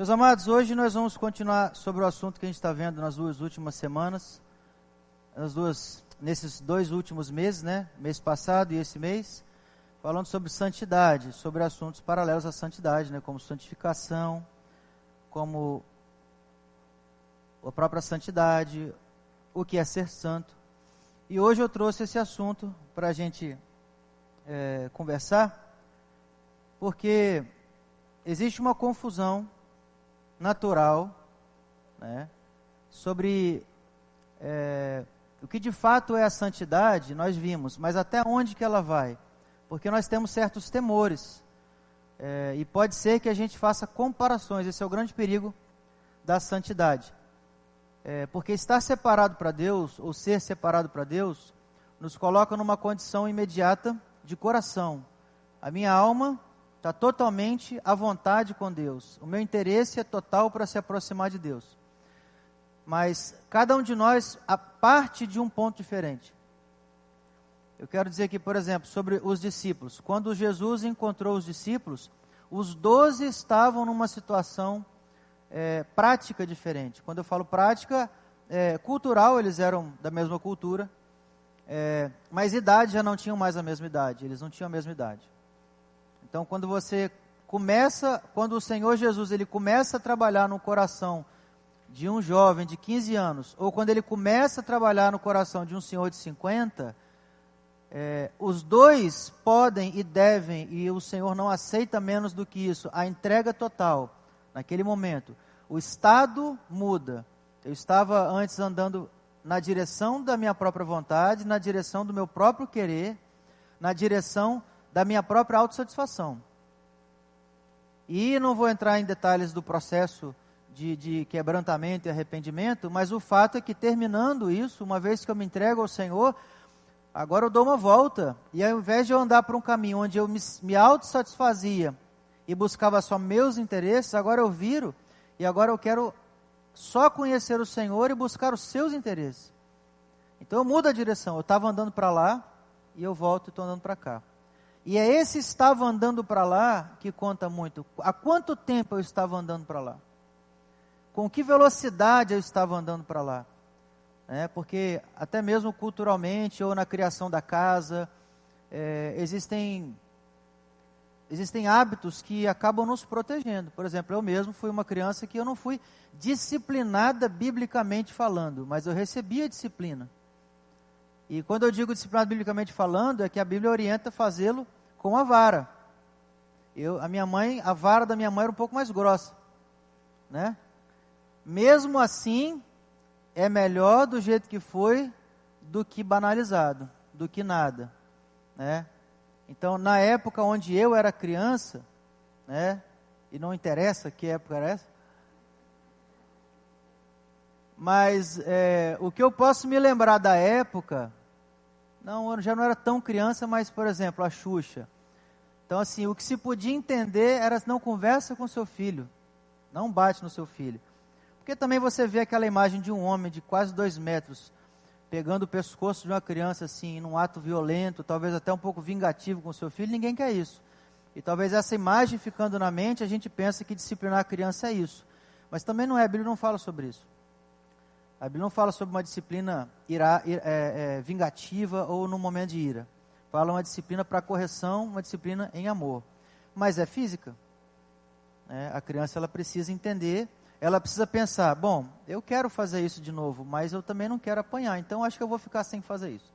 Meus amados, hoje nós vamos continuar sobre o assunto que a gente está vendo nas duas últimas semanas, nesses 2 últimos meses, né? Mês passado e esse mês, falando sobre santidade, sobre assuntos paralelos à santidade, né? Como santificação, como a própria santidade, o que é ser santo. E hoje eu trouxe esse assunto para a gente conversar, porque existe uma confusão natural, né, sobre o que de fato é a santidade. Nós vimos, mas até onde que ela vai? Porque nós temos certos temores, e pode ser que a gente faça comparações. Esse é o grande perigo da santidade, porque estar separado para Deus, ou ser separado para Deus, nos coloca numa condição imediata de coração. A minha alma está totalmente à vontade com Deus. O meu interesse é total para se aproximar de Deus. Mas cada um de nós parte de um ponto diferente. Eu quero dizer aqui, por exemplo, sobre os discípulos. Quando Jesus encontrou os discípulos, os 12 estavam numa situação prática diferente. Quando eu falo prática, cultural, eles eram da mesma cultura, mas idade já não tinham mais a mesma idade. Eles não tinham a mesma idade. Então, quando o Senhor Jesus, ele começa a trabalhar no coração de um jovem de 15 anos, ou quando ele começa a trabalhar no coração de um senhor de 50, os dois podem e devem, e o Senhor não aceita menos do que isso, a entrega total. Naquele momento, o estado muda. Eu estava antes andando na direção da minha própria vontade, na direção do meu próprio querer, na direção da minha própria autossatisfação. E não vou entrar em detalhes do processo de quebrantamento e arrependimento, mas o fato é que, terminando isso, uma vez que eu me entrego ao Senhor, agora eu dou uma volta, e ao invés de eu andar por um caminho onde eu me autossatisfazia e buscava só meus interesses, agora eu viro, e agora eu quero só conhecer o Senhor e buscar os seus interesses. Então eu mudo a direção. Eu estava andando para lá, e eu volto e estou andando para cá. E é esse estava andando para lá que conta muito. Há quanto tempo eu estava andando para lá? Com que velocidade eu estava andando para lá? Porque até mesmo culturalmente ou na criação da casa, existem hábitos que acabam nos protegendo. Por exemplo, eu mesmo fui uma criança que eu não fui disciplinada biblicamente falando, mas eu recebia disciplina. E quando eu digo disciplinado biblicamente falando, é que a Bíblia orienta a fazê-lo com a vara. A vara da minha mãe era um pouco mais grossa, né? Mesmo assim, é melhor do jeito que foi do que banalizado, do que nada, né? Então, na época onde eu era criança, né? E não interessa que época era essa, mas o que eu posso me lembrar da época, eu já não era tão criança, mas, por exemplo, a Xuxa. Então, assim, o que se podia entender era: não conversa com seu filho, não bate no seu filho. Porque também você vê aquela imagem de um homem de quase 2 metros, pegando o pescoço de uma criança, assim, num ato violento, talvez até um pouco vingativo com seu filho. Ninguém quer isso. E talvez essa imagem ficando na mente, a gente pensa que disciplinar a criança é isso. Mas também não é, a Bíblia não fala sobre isso. A Bíblia não fala sobre uma disciplina vingativa ou num momento de ira. Fala uma disciplina para correção, uma disciplina em amor. Mas é física. A criança, ela precisa entender, ela precisa pensar: bom, eu quero fazer isso de novo, mas eu também não quero apanhar, então acho que eu vou ficar sem fazer isso.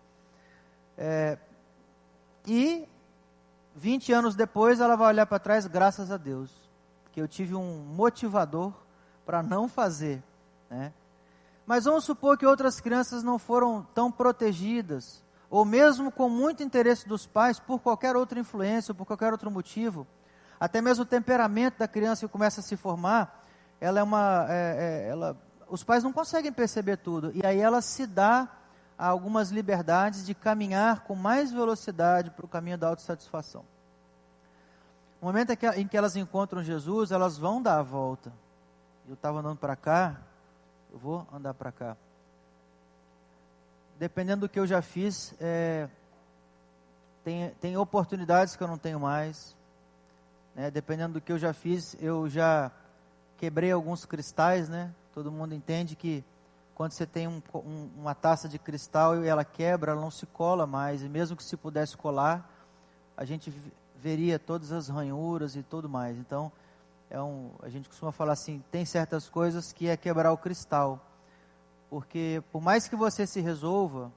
E 20 anos depois ela vai olhar para trás: graças a Deus, que eu tive um motivador para não fazer, né? Mas vamos supor que outras crianças não foram tão protegidas, ou mesmo com muito interesse dos pais, por qualquer outra influência, ou por qualquer outro motivo, até mesmo o temperamento da criança que começa a se formar, os pais não conseguem perceber tudo, e aí ela se dá a algumas liberdades de caminhar com mais velocidade para o caminho da autossatisfação. No momento em que elas encontram Jesus, elas vão dar a volta. Eu estava andando para cá, eu vou andar para cá. Dependendo do que eu já fiz, tem oportunidades que eu não tenho mais, né? Dependendo do que eu já fiz, eu já quebrei alguns cristais, né? Todo mundo entende que quando você tem uma taça de cristal e ela quebra, ela não se cola mais. E mesmo que se pudesse colar, a gente veria todas as ranhuras e tudo mais. Então, a gente costuma falar assim, tem certas coisas que é quebrar o cristal. Porque por mais que você se resolva,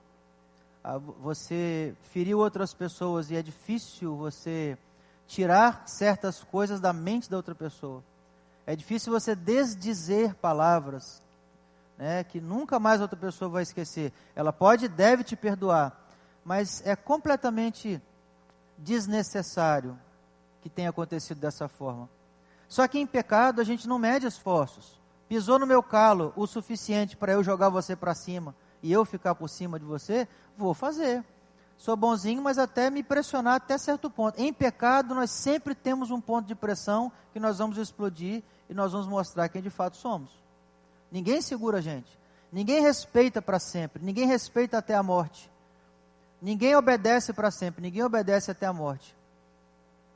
você feriu outras pessoas e é difícil você tirar certas coisas da mente da outra pessoa. É difícil você desdizer palavras, né, que nunca mais outra pessoa vai esquecer. Ela pode e deve te perdoar, mas é completamente desnecessário que tenha acontecido dessa forma. Só que em pecado a gente não mede esforços. Pisou no meu calo o suficiente para eu jogar você para cima e eu ficar por cima de você, vou fazer. Sou bonzinho, mas até me pressionar até certo ponto. Em pecado nós sempre temos um ponto de pressão que nós vamos explodir e nós vamos mostrar quem de fato somos. Ninguém segura a gente. Ninguém respeita para sempre. Ninguém respeita até a morte. Ninguém obedece para sempre. Ninguém obedece até a morte.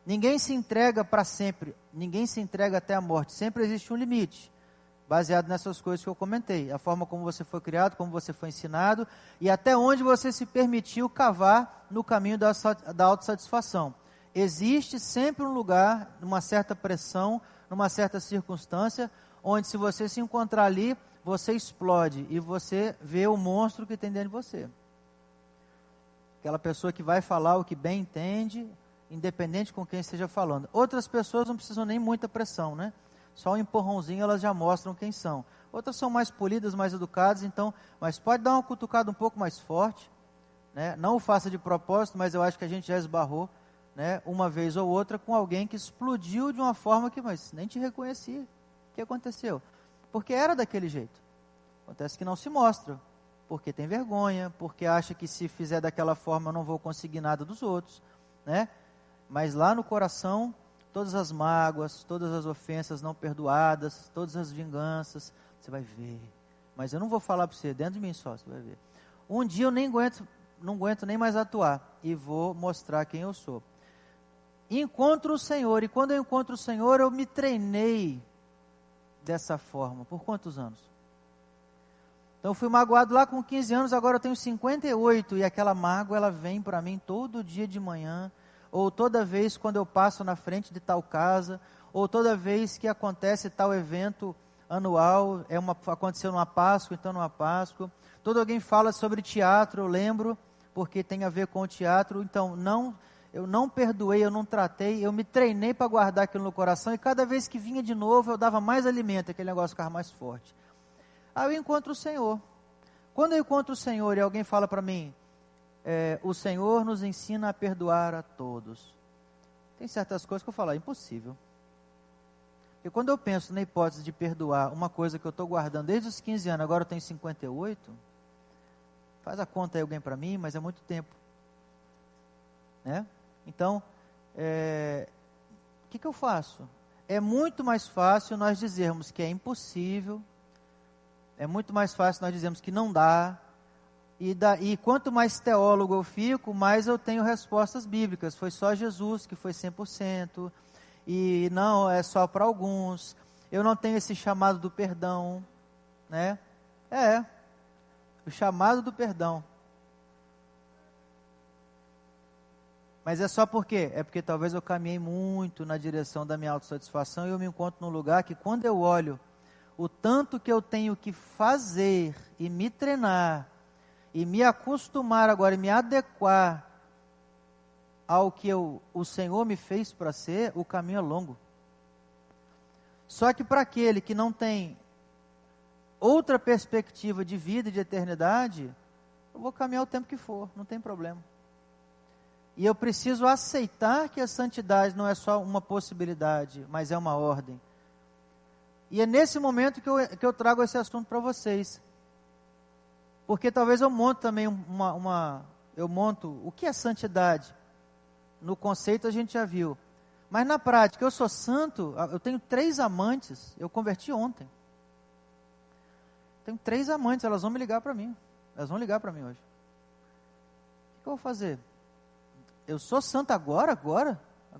Ninguém se entrega para sempre. Ninguém se entrega até a morte. Sempre existe um limite. Baseado nessas coisas que eu comentei. A forma como você foi criado, como você foi ensinado. E até onde você se permitiu cavar no caminho da autossatisfação. Existe sempre um lugar, numa certa pressão, numa certa circunstância, onde se você se encontrar ali, você explode e você vê o monstro que tem dentro de você. Aquela pessoa que vai falar o que bem entende, independente com quem esteja falando. Outras pessoas não precisam nem muita pressão, né? Só um empurrãozinho elas já mostram quem são. Outras são mais polidas, mais educadas, então, mas pode dar uma cutucada um pouco mais forte, né? Não o faça de propósito, mas eu acho que a gente já esbarrou, né, uma vez ou outra com alguém que explodiu de uma forma que, mas nem te reconhecia. O que aconteceu? Porque era daquele jeito. Acontece que não se mostra, porque tem vergonha, porque acha que se fizer daquela forma eu não vou conseguir nada dos outros, né? Mas lá no coração, todas as mágoas, todas as ofensas não perdoadas, todas as vinganças, você vai ver. Mas eu não vou falar para você, dentro de mim só, você vai ver. Um dia eu não aguento nem mais atuar e vou mostrar quem eu sou. Encontro o Senhor, e quando eu encontro o Senhor, eu me treinei dessa forma. Por quantos anos? Então eu fui magoado lá com 15 anos, agora eu tenho 58, e aquela mágoa, ela vem para mim todo dia de manhã, ou toda vez quando eu passo na frente de tal casa, ou toda vez que acontece tal evento anual, aconteceu numa Páscoa, então numa Páscoa. Todo alguém fala sobre teatro, eu lembro, porque tem a ver com o teatro, então eu não perdoei, eu não tratei, eu me treinei para guardar aquilo no coração, e cada vez que vinha de novo, eu dava mais alimento, aquele negócio ficava mais forte. Aí eu encontro o Senhor. Quando eu encontro o Senhor e alguém fala para mim, o Senhor nos ensina a perdoar a todos. Tem certas coisas que eu falo, é impossível. E quando eu penso na hipótese de perdoar uma coisa que eu estou guardando desde os 15 anos, agora eu tenho 58, faz a conta aí alguém para mim, mas é muito tempo. Né? Então, o que eu faço? É muito mais fácil nós dizermos que é impossível, é muito mais fácil nós dizermos que não dá, e quanto mais teólogo eu fico, mais eu tenho respostas bíblicas. Foi só Jesus que foi 100%, e não, é só para alguns. Eu não tenho esse chamado do perdão, né? O chamado do perdão. Mas é só por quê? É porque talvez eu caminhei muito na direção da minha autossatisfação e eu me encontro num lugar que quando eu olho o tanto que eu tenho que fazer e me treinar e me acostumar agora e me adequar ao que o Senhor me fez para ser, o caminho é longo. Só que para aquele que não tem outra perspectiva de vida e de eternidade, eu vou caminhar o tempo que for, não tem problema. E eu preciso aceitar que a santidade não é só uma possibilidade, mas é uma ordem. E é nesse momento que eu trago esse assunto para vocês. Porque talvez eu monte também eu monto o que é santidade. No conceito a gente já viu. Mas na prática, eu sou santo, eu tenho 3 amantes, eu converti ontem. Tenho 3 amantes, elas vão me ligar para mim. Elas vão ligar para mim hoje. O que eu vou fazer? Eu sou santo agora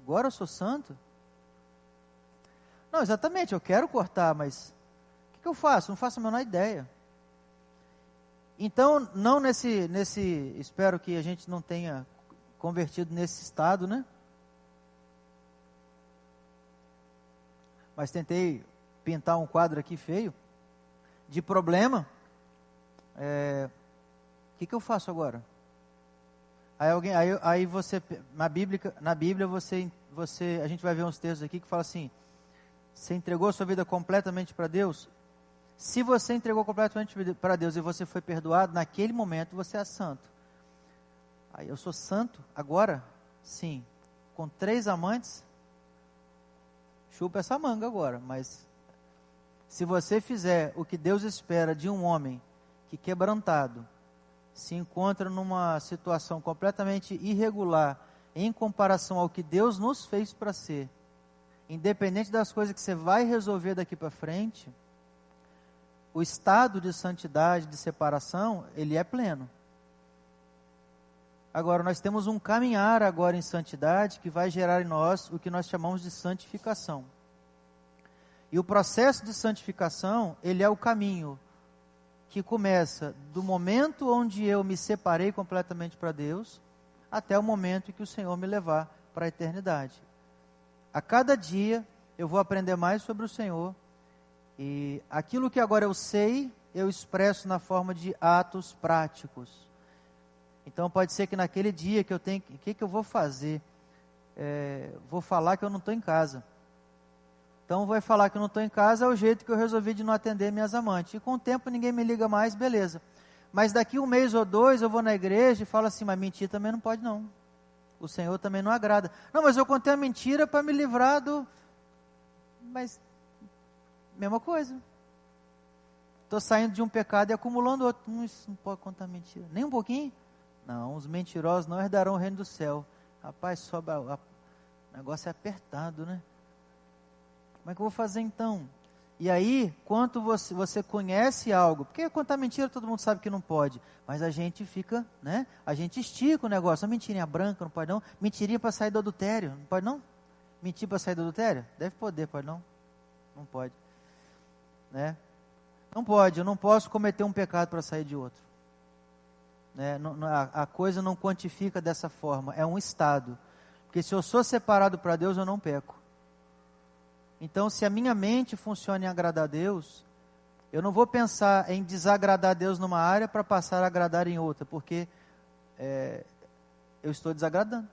eu sou santo? Não, exatamente, eu quero cortar, mas o que eu faço? Não faço a menor ideia. Então, não espero que a gente não tenha convertido nesse estado, né? Mas tentei pintar um quadro aqui feio, de problema. O que eu faço agora? Aí você, na Bíblia a gente vai ver uns textos aqui que fala assim: você entregou a sua vida completamente para Deus? Se você entregou completamente para Deus e você foi perdoado, naquele momento você é santo. Aí eu sou santo agora? Sim. Com 3 amantes? Chupa essa manga agora. Mas se você fizer o que Deus espera de um homem que, quebrantado, se encontra numa situação completamente irregular em comparação ao que Deus nos fez para ser, independente das coisas que você vai resolver daqui para frente, o estado de santidade, de separação, ele é pleno. Agora, nós temos um caminhar agora em santidade que vai gerar em nós o que nós chamamos de santificação. E o processo de santificação, ele é o caminho que começa do momento onde eu me separei completamente para Deus, até o momento em que o Senhor me levar para a eternidade. A cada dia eu vou aprender mais sobre o Senhor, e aquilo que agora eu sei, eu expresso na forma de atos práticos. Então pode ser que naquele dia que eu tenho, o que eu vou fazer? Vou falar que eu não estou em casa. Então vai falar que eu não estou em casa, é o jeito que eu resolvi de não atender minhas amantes. E com o tempo ninguém me liga mais, beleza. Mas daqui 1 mês ou 2 eu vou na igreja e falo assim: mas mentir também não pode não. O Senhor também não agrada. Não, mas eu contei a mentira para me livrar do... Mas, mesma coisa. Estou saindo de um pecado e acumulando outro. Isso não pode contar mentira. Nem um pouquinho? Não, os mentirosos não herdarão o reino do céu. Rapaz, o negócio é apertado, né? Como é que eu vou fazer então? E aí, quanto você conhece algo, porque contar mentira todo mundo sabe que não pode, mas a gente fica, né? A gente estica o negócio. Uma mentirinha branca, não pode não? Mentirinha para sair do adultério, não pode não? Mentir para sair do adultério? Deve poder, pode não? Não pode. Né? Não pode, eu não posso cometer um pecado para sair de outro. Né? A coisa não quantifica dessa forma, é um estado. Porque se eu sou separado para Deus, eu não peco. Então, se a minha mente funciona em agradar a Deus, eu não vou pensar em desagradar a Deus numa área para passar a agradar em outra, porque eu estou desagradando.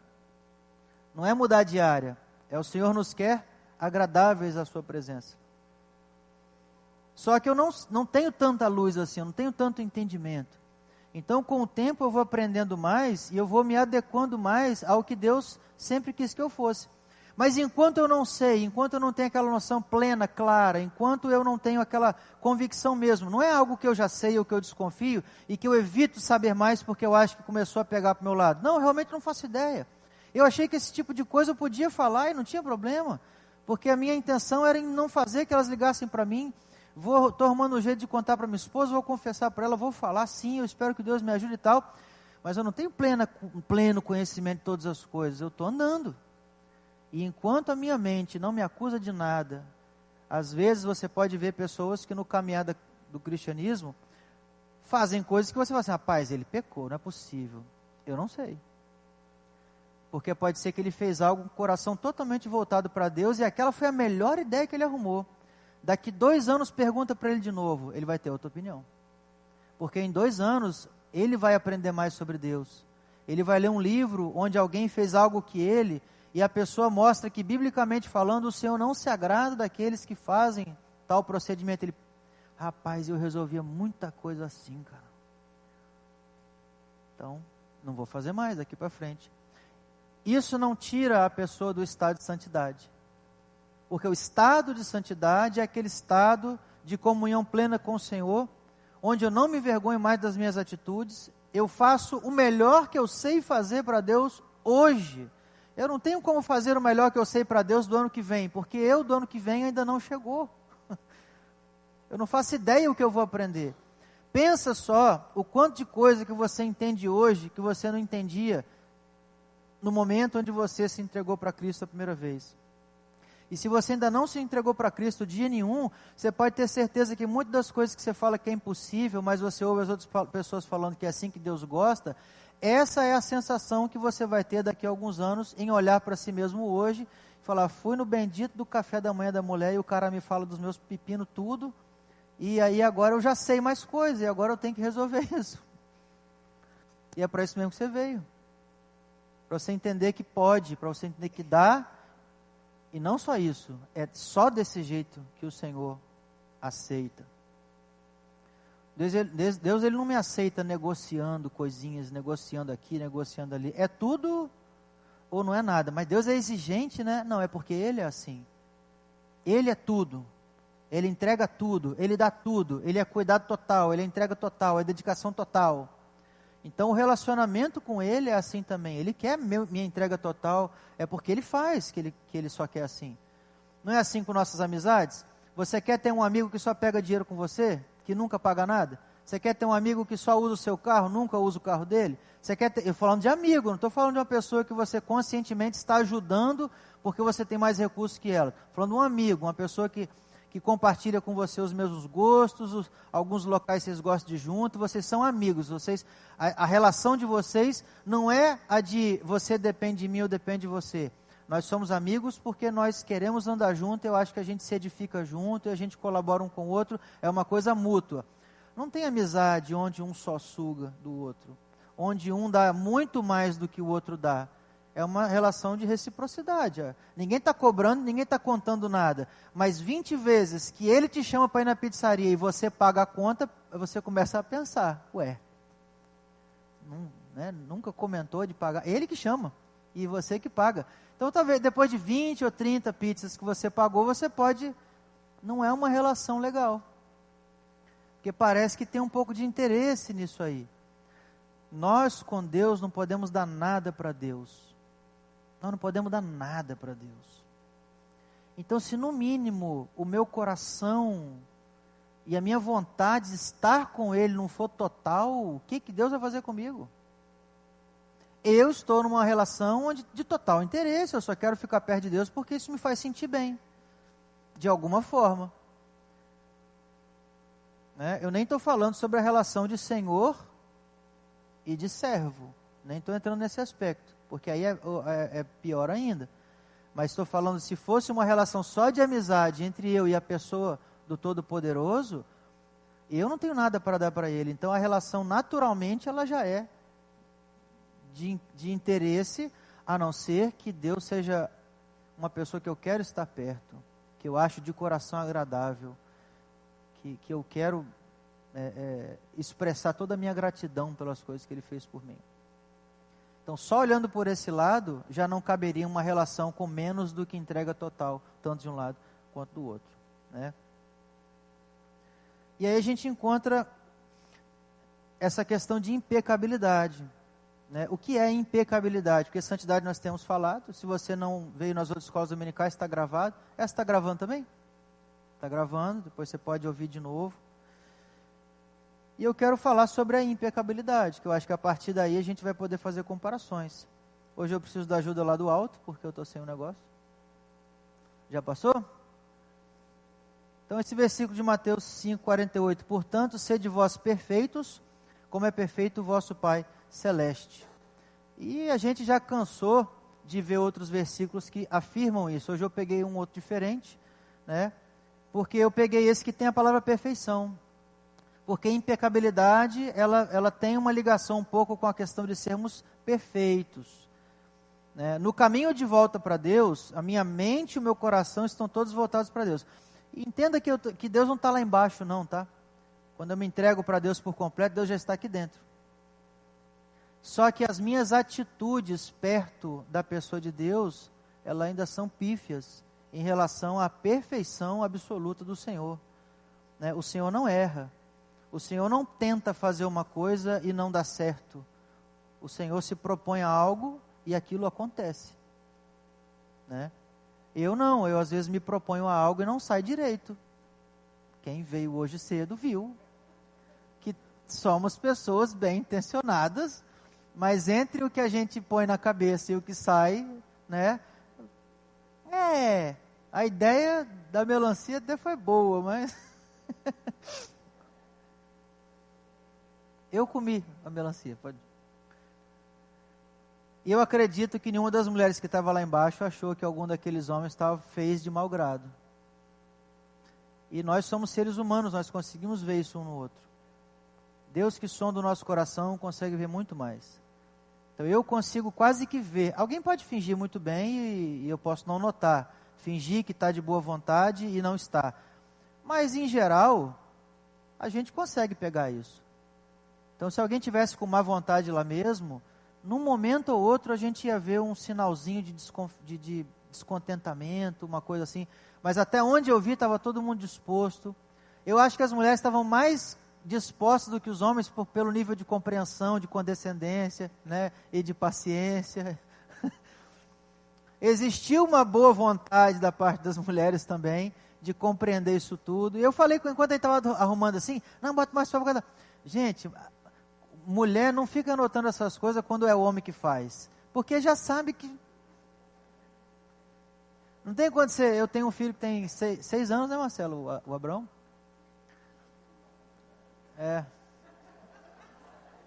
Não é mudar de área, o Senhor nos quer agradáveis à sua presença. Só que eu não tenho tanta luz assim, eu não tenho tanto entendimento. Então, com o tempo eu vou aprendendo mais e eu vou me adequando mais ao que Deus sempre quis que eu fosse. Mas enquanto eu não sei, enquanto eu não tenho aquela noção plena, clara, enquanto eu não tenho aquela convicção mesmo, não é algo que eu já sei ou que eu desconfio e que eu evito saber mais porque eu acho que começou a pegar para o meu lado. Não, eu realmente não faço ideia. Eu achei que esse tipo de coisa eu podia falar e não tinha problema, porque a minha intenção era em não fazer que elas ligassem para mim. Estou arrumando um jeito de contar para minha esposa, vou confessar para ela, vou falar sim, eu espero que Deus me ajude e tal, mas eu não tenho pleno conhecimento de todas as coisas, eu estou andando. E enquanto a minha mente não me acusa de nada, às vezes você pode ver pessoas que no caminhar do cristianismo fazem coisas que você fala assim: rapaz, ele pecou, não é possível. Eu não sei. Porque pode ser que ele fez algo com o coração totalmente voltado para Deus e aquela foi a melhor ideia que ele arrumou. Daqui 2 anos pergunta para ele de novo, ele vai ter outra opinião. Porque em 2 anos ele vai aprender mais sobre Deus. Ele vai ler um livro onde alguém fez algo que ele... E a pessoa mostra que, biblicamente falando, o Senhor não se agrada daqueles que fazem tal procedimento. Ele, rapaz, eu resolvia muita coisa assim, cara. Então, não vou fazer mais daqui para frente. Isso não tira a pessoa do estado de santidade. Porque o estado de santidade é aquele estado de comunhão plena com o Senhor, onde eu não me envergonho mais das minhas atitudes, eu faço o melhor que eu sei fazer para Deus hoje. Eu não tenho como fazer o melhor que eu sei para Deus do ano que vem, porque do ano que vem ainda não chegou. Eu não faço ideia o que eu vou aprender. Pensa só o quanto de coisa que você entende hoje, que você não entendia no momento onde você se entregou para Cristo a primeira vez. E se você ainda não se entregou para Cristo dia nenhum, você pode ter certeza que muitas das coisas que você fala que é impossível, mas você ouve as outras pessoas falando que é assim que Deus gosta, essa é a sensação que você vai ter daqui a alguns anos em olhar para si mesmo hoje e falar, fui no bendito do café da manhã da mulher e o cara me fala dos meus pepinos tudo, e aí agora eu já sei mais coisas, e agora eu tenho que resolver isso. E é para isso mesmo que você veio. Para você entender que pode, para você entender que dá. E não só isso, é só desse jeito que o Senhor aceita. Deus ele não me aceita negociando coisinhas, negociando aqui, negociando ali. É tudo ou não é nada. Mas Deus é exigente, né? Não, é porque Ele é assim. Ele é tudo. Ele entrega tudo, Ele dá tudo. Ele é cuidado total, Ele é entrega total, é dedicação total. Então o relacionamento com Ele é assim também. Ele quer minha entrega total, é porque Ele faz que ele só quer assim. Não é assim com nossas amizades? Você quer ter um amigo que só pega dinheiro com você, que nunca paga nada? Você quer ter um amigo que só usa o seu carro, nunca usa o carro dele? Você quer ter, eu falando de amigo, não estou falando de uma pessoa que você conscientemente está ajudando porque você tem mais recursos que ela. Estou falando de um amigo, uma pessoa que compartilha com você os mesmos gostos, alguns locais vocês gostam de junto, vocês são amigos, a relação de vocês não é a de você depende de mim, eu dependo de você. Nós somos amigos porque nós queremos andar junto, eu acho que a gente se edifica junto, e a gente colabora um com o outro, é uma coisa mútua. Não tem amizade onde um só suga do outro, onde um dá muito mais do que o outro dá. É uma relação de reciprocidade. Ninguém está cobrando, ninguém está contando nada. Mas 20 vezes que ele te chama para ir na pizzaria e você paga a conta, você começa a pensar, nunca comentou de pagar. Ele que chama e você que paga. Então talvez depois de 20 ou 30 pizzas que você pagou, você pode... Não é uma relação legal. Porque parece que tem um pouco de interesse nisso aí. Nós com Deus não podemos dar nada para Deus. Nós não podemos dar nada para Deus. Então, se no mínimo o meu coração e a minha vontade de estar com Ele não for total, o que Deus vai fazer comigo? Eu estou numa relação de total interesse, eu só quero ficar perto de Deus porque isso me faz sentir bem, de alguma forma. Eu nem estou falando sobre a relação de Senhor e de servo, nem estou entrando nesse aspecto, porque aí é pior ainda. Mas estou falando, se fosse uma relação só de amizade entre eu e a pessoa do Todo-Poderoso, eu não tenho nada para dar para Ele. Então a relação naturalmente ela já é de interesse, a não ser que Deus seja uma pessoa que eu quero estar perto, que eu acho de coração agradável, que eu quero expressar toda a minha gratidão pelas coisas que Ele fez por mim. Então, só olhando por esse lado, já não caberia uma relação com menos do que entrega total, tanto de um lado quanto do outro, né? E aí a gente encontra essa questão de impecabilidade, né? O que é impecabilidade? Porque santidade nós temos falado, se você não veio nas outras escolas dominicais, está gravado. Essa está gravando também? Está gravando, depois você pode ouvir de novo. E eu quero falar sobre a impecabilidade, que eu acho que a partir daí a gente vai poder fazer comparações. Hoje eu preciso da ajuda lá do alto, porque eu estou sem o negócio. Já passou? Então esse versículo de Mateus 5:48, portanto, sede vós perfeitos, como é perfeito o vosso Pai Celeste. E a gente já cansou de ver outros versículos que afirmam isso. Hoje eu peguei um outro diferente, né? Porque eu peguei esse que tem a palavra perfeição. Porque a impecabilidade, ela tem uma ligação um pouco com a questão de sermos perfeitos. Né? No caminho de volta para Deus, a minha mente e o meu coração estão todos voltados para Deus. E entenda que Deus não está lá embaixo não, tá? Quando eu me entrego para Deus por completo, Deus já está aqui dentro. Só que as minhas atitudes perto da pessoa de Deus, elas ainda são pífias em relação à perfeição absoluta do Senhor. Né? O Senhor não erra. O Senhor não tenta fazer uma coisa e não dá certo. O Senhor se propõe a algo e aquilo acontece. Né? Eu às vezes me proponho a algo e não sai direito. Quem veio hoje cedo viu que somos pessoas bem intencionadas, mas entre o que a gente põe na cabeça e o que sai, né? A ideia da melancia até foi boa, mas eu comi a melancia. E eu acredito que nenhuma das mulheres que estava lá embaixo achou que algum daqueles homens fez de mau grado. E nós somos seres humanos, nós conseguimos ver isso um no outro. Deus que sonda o nosso coração consegue ver muito mais. Então eu consigo quase que ver. Alguém pode fingir muito bem e eu posso não notar. Fingir que está de boa vontade e não está. Mas em geral, a gente consegue pegar isso. Então se alguém tivesse com má vontade lá mesmo, num momento ou outro a gente ia ver um sinalzinho de descontentamento, uma coisa assim. Mas até onde eu vi estava todo mundo disposto. Eu acho que as mulheres estavam mais dispostas do que os homens pelo nível de compreensão, de condescendência, né, e de paciência. Existiu uma boa vontade da parte das mulheres também de compreender isso tudo. E eu falei, enquanto ele estava arrumando assim, não, bota mais para. Gente, mulher não fica anotando essas coisas quando é o homem que faz, porque já sabe que. Não tem quando você. Eu tenho um filho que tem 6 anos, né, Marcelo? O Abrão?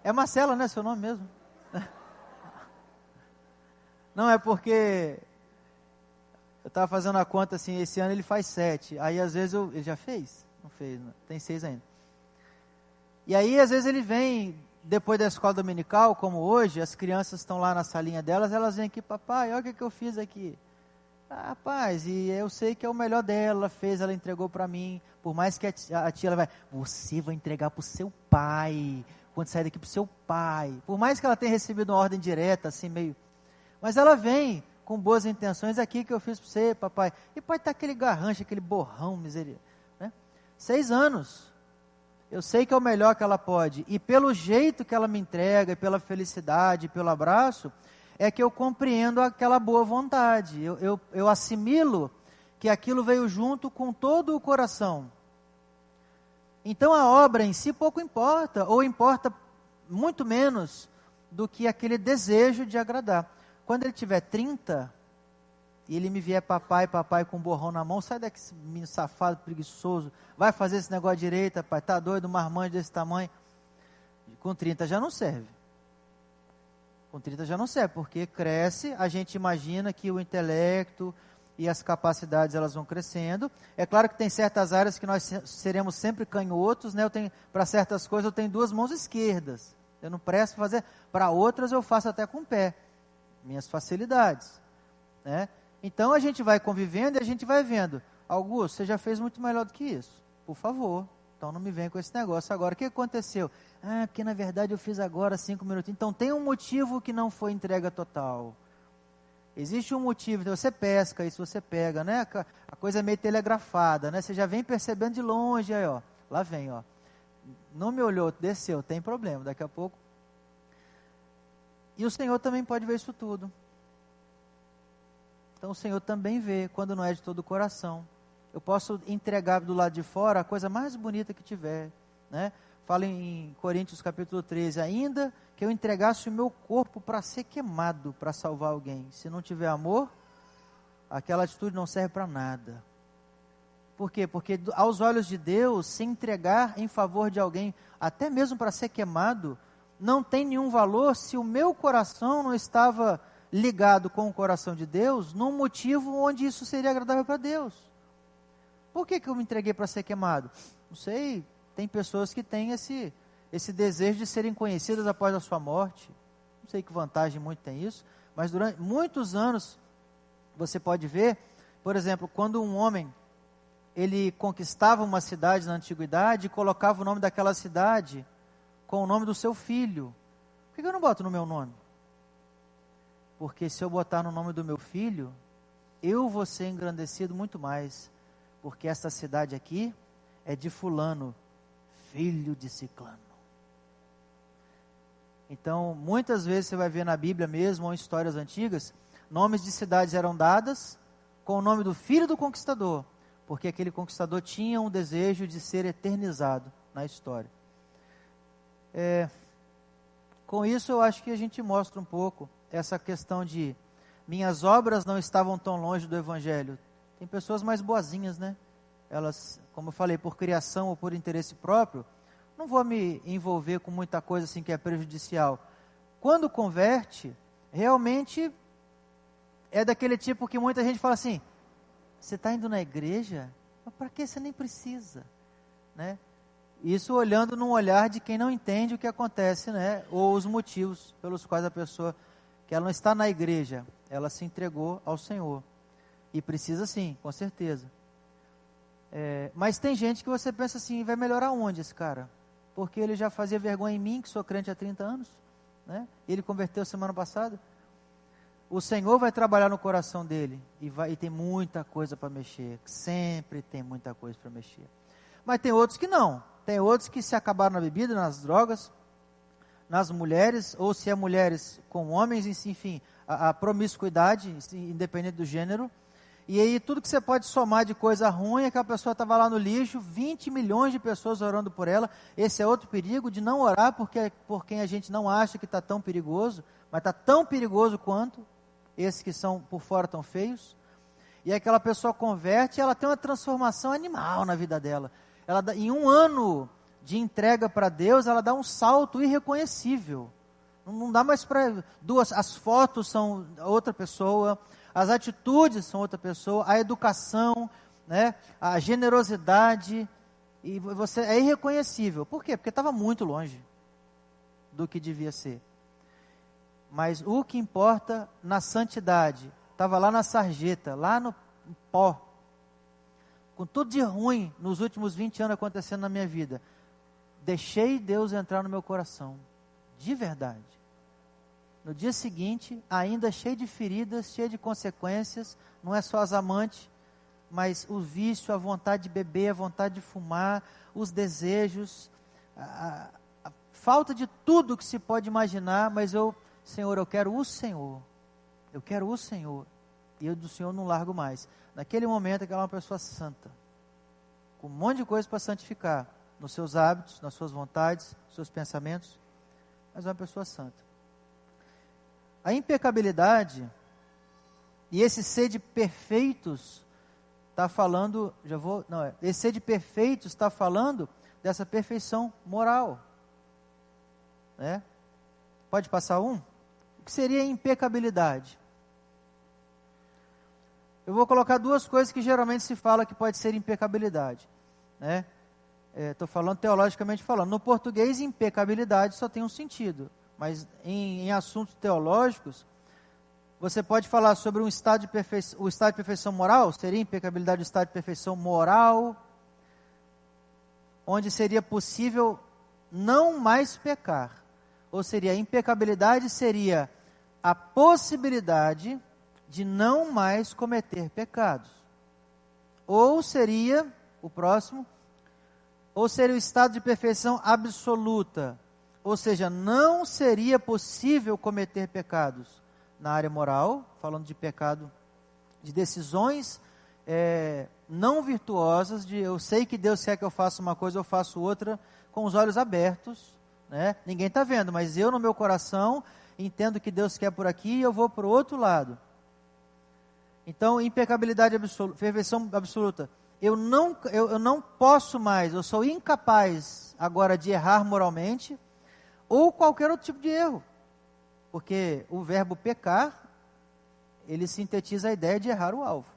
É Marcelo, né? Seu nome mesmo? Não, é porque eu estava fazendo a conta assim, esse ano ele faz 7. Aí às vezes ele já fez? Não fez, não. Tem 6 ainda. E aí às vezes ele vem, depois da escola dominical, como hoje, as crianças estão lá na salinha delas, elas vêm aqui, papai, olha o que eu fiz aqui. Ah, rapaz, e eu sei que é o melhor dela, ela fez, ela entregou para mim, por mais que a tia, ela vai, você vai entregar para o seu pai, quando sair daqui para o seu pai, por mais que ela tenha recebido uma ordem direta, assim meio, mas ela vem com boas intenções, aqui que eu fiz para você, papai, e pode estar aquele garrancho, aquele borrão, miseria, né? 6 anos, eu sei que é o melhor que ela pode, e pelo jeito que ela me entrega, e pela felicidade, pelo abraço, é que eu compreendo aquela boa vontade, eu assimilo que aquilo veio junto com todo o coração. Então a obra em si pouco importa, ou importa muito menos do que aquele desejo de agradar. Quando ele tiver 30, e ele me vier papai com um borrão na mão, sai daqui, menino safado, preguiçoso, vai fazer esse negócio direito, pai, tá doido, um marmanjo desse tamanho. Com 30 já não serve. Com 30 já não serve, porque cresce, a gente imagina que o intelecto e as capacidades elas vão crescendo. É claro que tem certas áreas que nós seremos sempre canhotos, né? Para certas coisas eu tenho 2 mãos esquerdas. Eu não presto fazer, para outras eu faço até com o pé. Minhas facilidades, né? Então a gente vai convivendo e a gente vai vendo. Augusto, você já fez muito melhor do que isso. Por favor. Então não me venha com esse negócio agora. O que aconteceu? Ah, porque na verdade eu fiz agora 5 minutos. Então tem um motivo que não foi entrega total. Existe um motivo. Então você pesca, isso você pega, né? A coisa é meio telegrafada, né? Você já vem percebendo de longe, aí ó. Lá vem, ó. Não me olhou, desceu, tem problema. Daqui a pouco. E o Senhor também pode ver isso tudo. Então o Senhor também vê, quando não é de todo o coração. Eu posso entregar do lado de fora a coisa mais bonita que tiver, né? Fala em Coríntios capítulo 13, ainda que eu entregasse o meu corpo para ser queimado, para salvar alguém. Se não tiver amor, aquela atitude não serve para nada. Por quê? Porque aos olhos de Deus, se entregar em favor de alguém, até mesmo para ser queimado, não tem nenhum valor se o meu coração não estava ligado com o coração de Deus, num motivo onde isso seria agradável para Deus. Por que eu me entreguei para ser queimado? Não sei, tem pessoas que têm esse desejo de serem conhecidas após a sua morte. Não sei que vantagem muito tem isso, mas durante muitos anos, você pode ver, por exemplo, quando um homem, ele conquistava uma cidade na antiguidade e colocava o nome daquela cidade com o nome do seu filho. Por que eu não boto no meu nome? Porque se eu botar no nome do meu filho, eu vou ser engrandecido muito mais. Porque essa cidade aqui é de fulano, filho de ciclano. Então, muitas vezes você vai ver na Bíblia mesmo, ou em histórias antigas, nomes de cidades eram dadas com o nome do filho do conquistador, porque aquele conquistador tinha um desejo de ser eternizado na história. Com isso eu acho que a gente mostra um pouco essa questão de minhas obras não estavam tão longe do Evangelho. Tem pessoas mais boazinhas, né? Elas, como eu falei, por criação ou por interesse próprio, não vou me envolver com muita coisa assim que é prejudicial. Quando converte, realmente é daquele tipo que muita gente fala assim, você está indo na igreja? Mas para que você nem precisa? Né? Isso olhando num olhar de quem não entende o que acontece, né? Ou os motivos pelos quais a pessoa, que ela não está na igreja, ela se entregou ao Senhor. E precisa sim, com certeza. Mas tem gente que você pensa assim, vai melhorar onde esse cara? Porque ele já fazia vergonha em mim, que sou crente há 30 anos, né? Ele converteu semana passada. O Senhor vai trabalhar no coração dele, e tem muita coisa para mexer, sempre tem muita coisa para mexer. Mas tem outros que não, tem outros que se acabaram na bebida, nas drogas, nas mulheres, ou se é mulheres com homens, enfim, a promiscuidade, independente do gênero. E aí tudo que você pode somar de coisa ruim é que a pessoa estava lá no lixo, 20 milhões de pessoas orando por ela. Esse é outro perigo de não orar por quem a gente não acha que está tão perigoso, mas está tão perigoso quanto esses que são por fora tão feios. E aquela pessoa converte e ela tem uma transformação animal na vida dela. Em um ano de entrega para Deus, ela dá um salto irreconhecível. Não dá mais para as fotos são outra pessoa, as atitudes são outra pessoa, a educação, né, a generosidade, e você é irreconhecível. Por quê? Porque estava muito longe do que devia ser. Mas o que importa na santidade, estava lá na sarjeta, lá no pó, com tudo de ruim nos últimos 20 anos acontecendo na minha vida, deixei Deus entrar no meu coração, de verdade. No dia seguinte, ainda cheio de feridas, cheio de consequências, não é só as amantes, mas o vício, a vontade de beber, a vontade de fumar, os desejos, a falta de tudo que se pode imaginar, mas Senhor, eu quero o Senhor, e eu do Senhor não largo mais. Naquele momento, aquela é uma pessoa santa, com um monte de coisa para santificar, nos seus hábitos, nas suas vontades, nos seus pensamentos, mas é uma pessoa santa. A impecabilidade e esse ser de perfeitos está falando, esse ser de perfeitos está falando dessa perfeição moral, né? Pode passar um? O que seria impecabilidade? Eu vou colocar duas coisas que geralmente se fala que pode ser impecabilidade, né? Estou falando teologicamente falando. No português, impecabilidade só tem um sentido. Mas em assuntos teológicos, você pode falar sobre o estado de perfeição moral, seria impecabilidade o estado de perfeição moral, onde seria possível não mais pecar. Ou seria, a impecabilidade seria a possibilidade de não mais cometer pecados. Ou seria, o próximo, ou seria o estado de perfeição absoluta. Ou seja, não seria possível cometer pecados na área moral, falando de pecado, de decisões não virtuosas, de eu sei que Deus quer que eu faça uma coisa, eu faço outra, com os olhos abertos, né? Ninguém está vendo, mas eu no meu coração entendo que Deus quer por aqui e eu vou para o outro lado. Então, impecabilidade absoluta, perfeição absoluta. Eu não posso mais, eu sou incapaz agora de errar moralmente, ou qualquer outro tipo de erro, porque o verbo pecar, ele sintetiza a ideia de errar o alvo.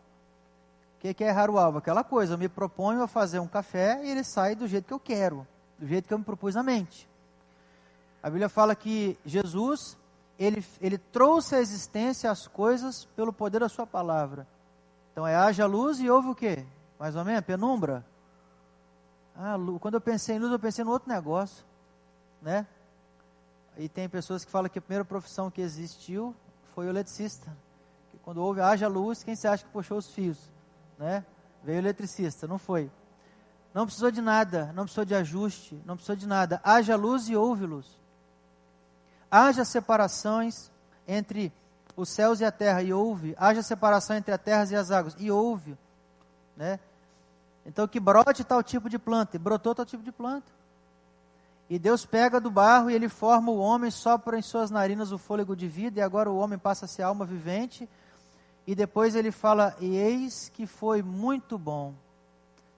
O que é errar o alvo? Aquela coisa, eu me proponho a fazer um café e ele sai do jeito que eu quero, do jeito que eu me propus na mente. A Bíblia fala que Jesus, ele trouxe à existência as coisas pelo poder da sua palavra. Então haja luz e houve o quê? Mais ou menos, penumbra. Quando eu pensei em luz, eu pensei no outro negócio, né? E tem pessoas que falam que a primeira profissão que existiu foi o eletricista. Que quando houve haja luz, quem você acha que puxou os fios? Né? Veio o eletricista, não foi. Não precisou de nada, não precisou de ajuste, não precisou de nada. Haja luz e houve luz. Haja separações entre os céus e a terra, e houve. Haja separação entre as terras e as águas, e houve. Né? Então que brote tal tipo de planta, e brotou tal tipo de planta. E Deus pega do barro e Ele forma o homem, sopra em suas narinas o fôlego de vida, e agora o homem passa a ser alma vivente. e depois ele fala, e eis que foi muito bom.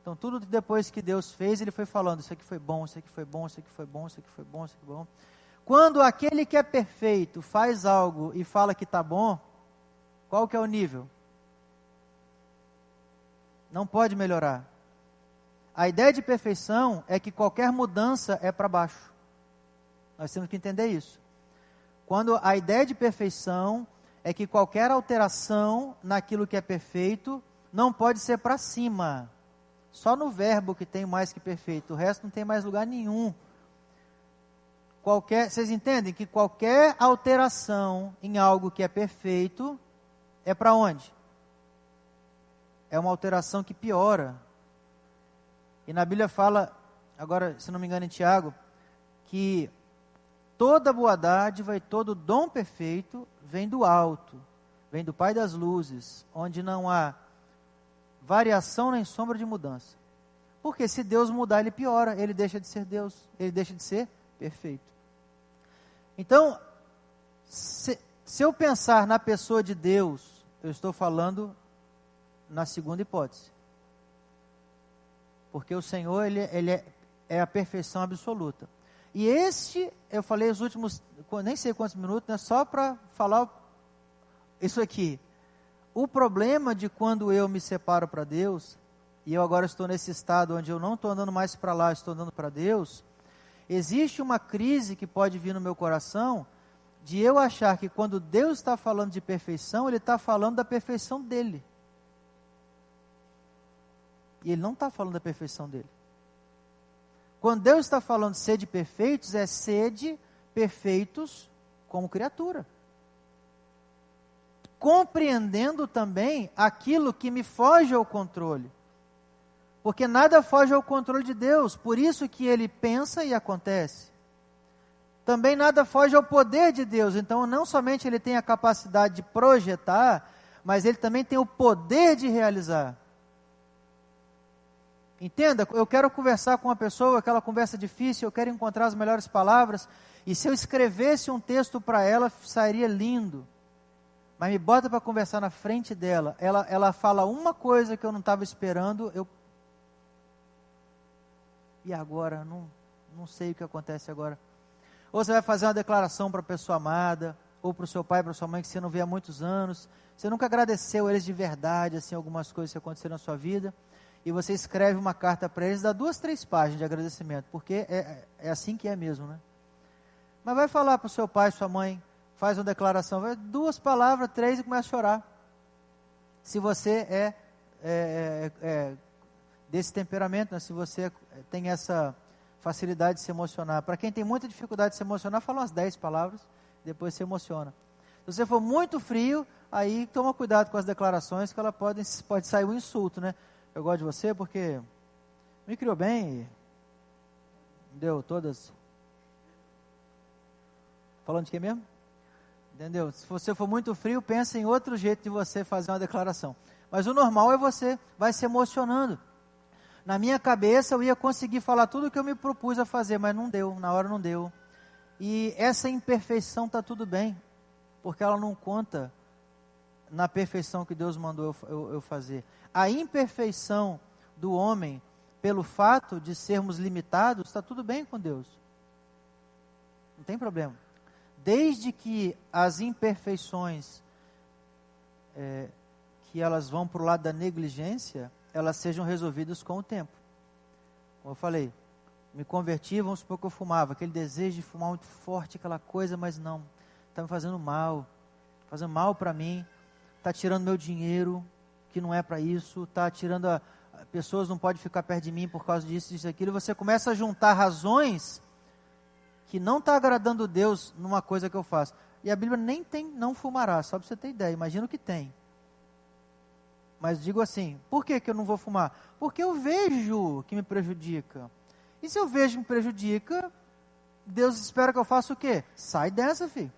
Então tudo depois que Deus fez, ele foi falando, isso aqui foi bom, isso aqui foi bom, isso aqui foi bom, isso aqui foi bom, isso aqui foi bom. Quando aquele que é perfeito faz algo e fala que está bom, qual que é o nível? Não pode melhorar. A ideia de perfeição é que qualquer mudança é para baixo. Nós temos que entender isso. Quando a ideia de perfeição é que qualquer alteração naquilo que é perfeito não pode ser para cima. Só no verbo que tem mais que perfeito. O resto não tem mais lugar nenhum. Vocês entendem que qualquer alteração em algo que é perfeito é para onde? É uma alteração que piora. E na Bíblia fala, agora, se não me engano, em Tiago, que toda boa dádiva e todo dom perfeito vem do alto, vem do Pai das luzes, onde não há variação nem sombra de mudança. Porque se Deus mudar, ele piora, ele deixa de ser Deus, ele deixa de ser perfeito. Então, se eu pensar na pessoa de Deus, eu estou falando na segunda hipótese. Porque o Senhor, ele é a perfeição absoluta. E eu falei os últimos, nem sei quantos minutos, né, só para falar isso aqui. O problema de quando eu me separo para Deus, e eu agora estou nesse estado onde eu não estou andando mais para lá, estou andando para Deus, existe uma crise que pode vir no meu coração, de eu achar que quando Deus está falando de perfeição, Ele está falando da perfeição dEle. E Ele não está falando da perfeição dEle. Quando Deus está falando de sede perfeitos, é sede perfeitos como criatura. Compreendendo também aquilo que me foge ao controle. Porque nada foge ao controle de Deus, por isso que Ele pensa e acontece. Também nada foge ao poder de Deus, então não somente Ele tem a capacidade de projetar, mas Ele também tem o poder de realizar. Entenda, eu quero conversar com uma pessoa, aquela conversa difícil, eu quero encontrar as melhores palavras, e se eu escrevesse um texto para ela, sairia lindo. Mas me bota para conversar na frente dela, ela fala uma coisa que eu não estava esperando, e agora? Não sei o que acontece agora. Ou você vai fazer uma declaração para a pessoa amada, ou para o seu pai, para a sua mãe, que você não vê há muitos anos, você nunca agradeceu eles de verdade, assim, algumas coisas que aconteceram na sua vida, e você escreve uma carta para eles, dá 2, 3 páginas de agradecimento, porque é assim que é mesmo, né? Mas vai falar para o seu pai, sua mãe, faz uma declaração, vai 2 palavras, 3 e começa a chorar. Se você é desse temperamento, né? Se você tem essa facilidade de se emocionar. Para quem tem muita dificuldade de se emocionar, fala umas 10 palavras, depois se emociona. Se você for muito frio, aí toma cuidado com as declarações, que ela pode sair um insulto, né? Eu gosto de você porque me criou bem, deu todas. Falando de quê mesmo? Entendeu? Se você for muito frio, pensa em outro jeito de você fazer uma declaração. Mas o normal é você vai se emocionando. Na minha cabeça eu ia conseguir falar tudo o que eu me propus a fazer, mas não deu, na hora não deu. E essa imperfeição está tudo bem, porque ela não conta na perfeição que Deus mandou eu fazer. A imperfeição do homem, pelo fato de sermos limitados, está tudo bem com Deus. Não tem problema. Desde que as imperfeições, que elas vão para o lado da negligência, elas sejam resolvidas com o tempo. Como eu falei, me converti, vamos supor que eu fumava, aquele desejo de fumar muito forte, aquela coisa, mas não, está me fazendo mal para mim, está tirando meu dinheiro, que não é para isso, está tirando, pessoas não podem ficar perto de mim por causa disso, disso, aquilo, e você começa a juntar razões que não está agradando Deus numa coisa que eu faço. E a Bíblia nem tem não fumará, só para você ter ideia, imagina o que tem. Mas digo assim, por que eu não vou fumar? Porque eu vejo que me prejudica. E se eu vejo que me prejudica, Deus espera que eu faça o quê? Sai dessa, filho.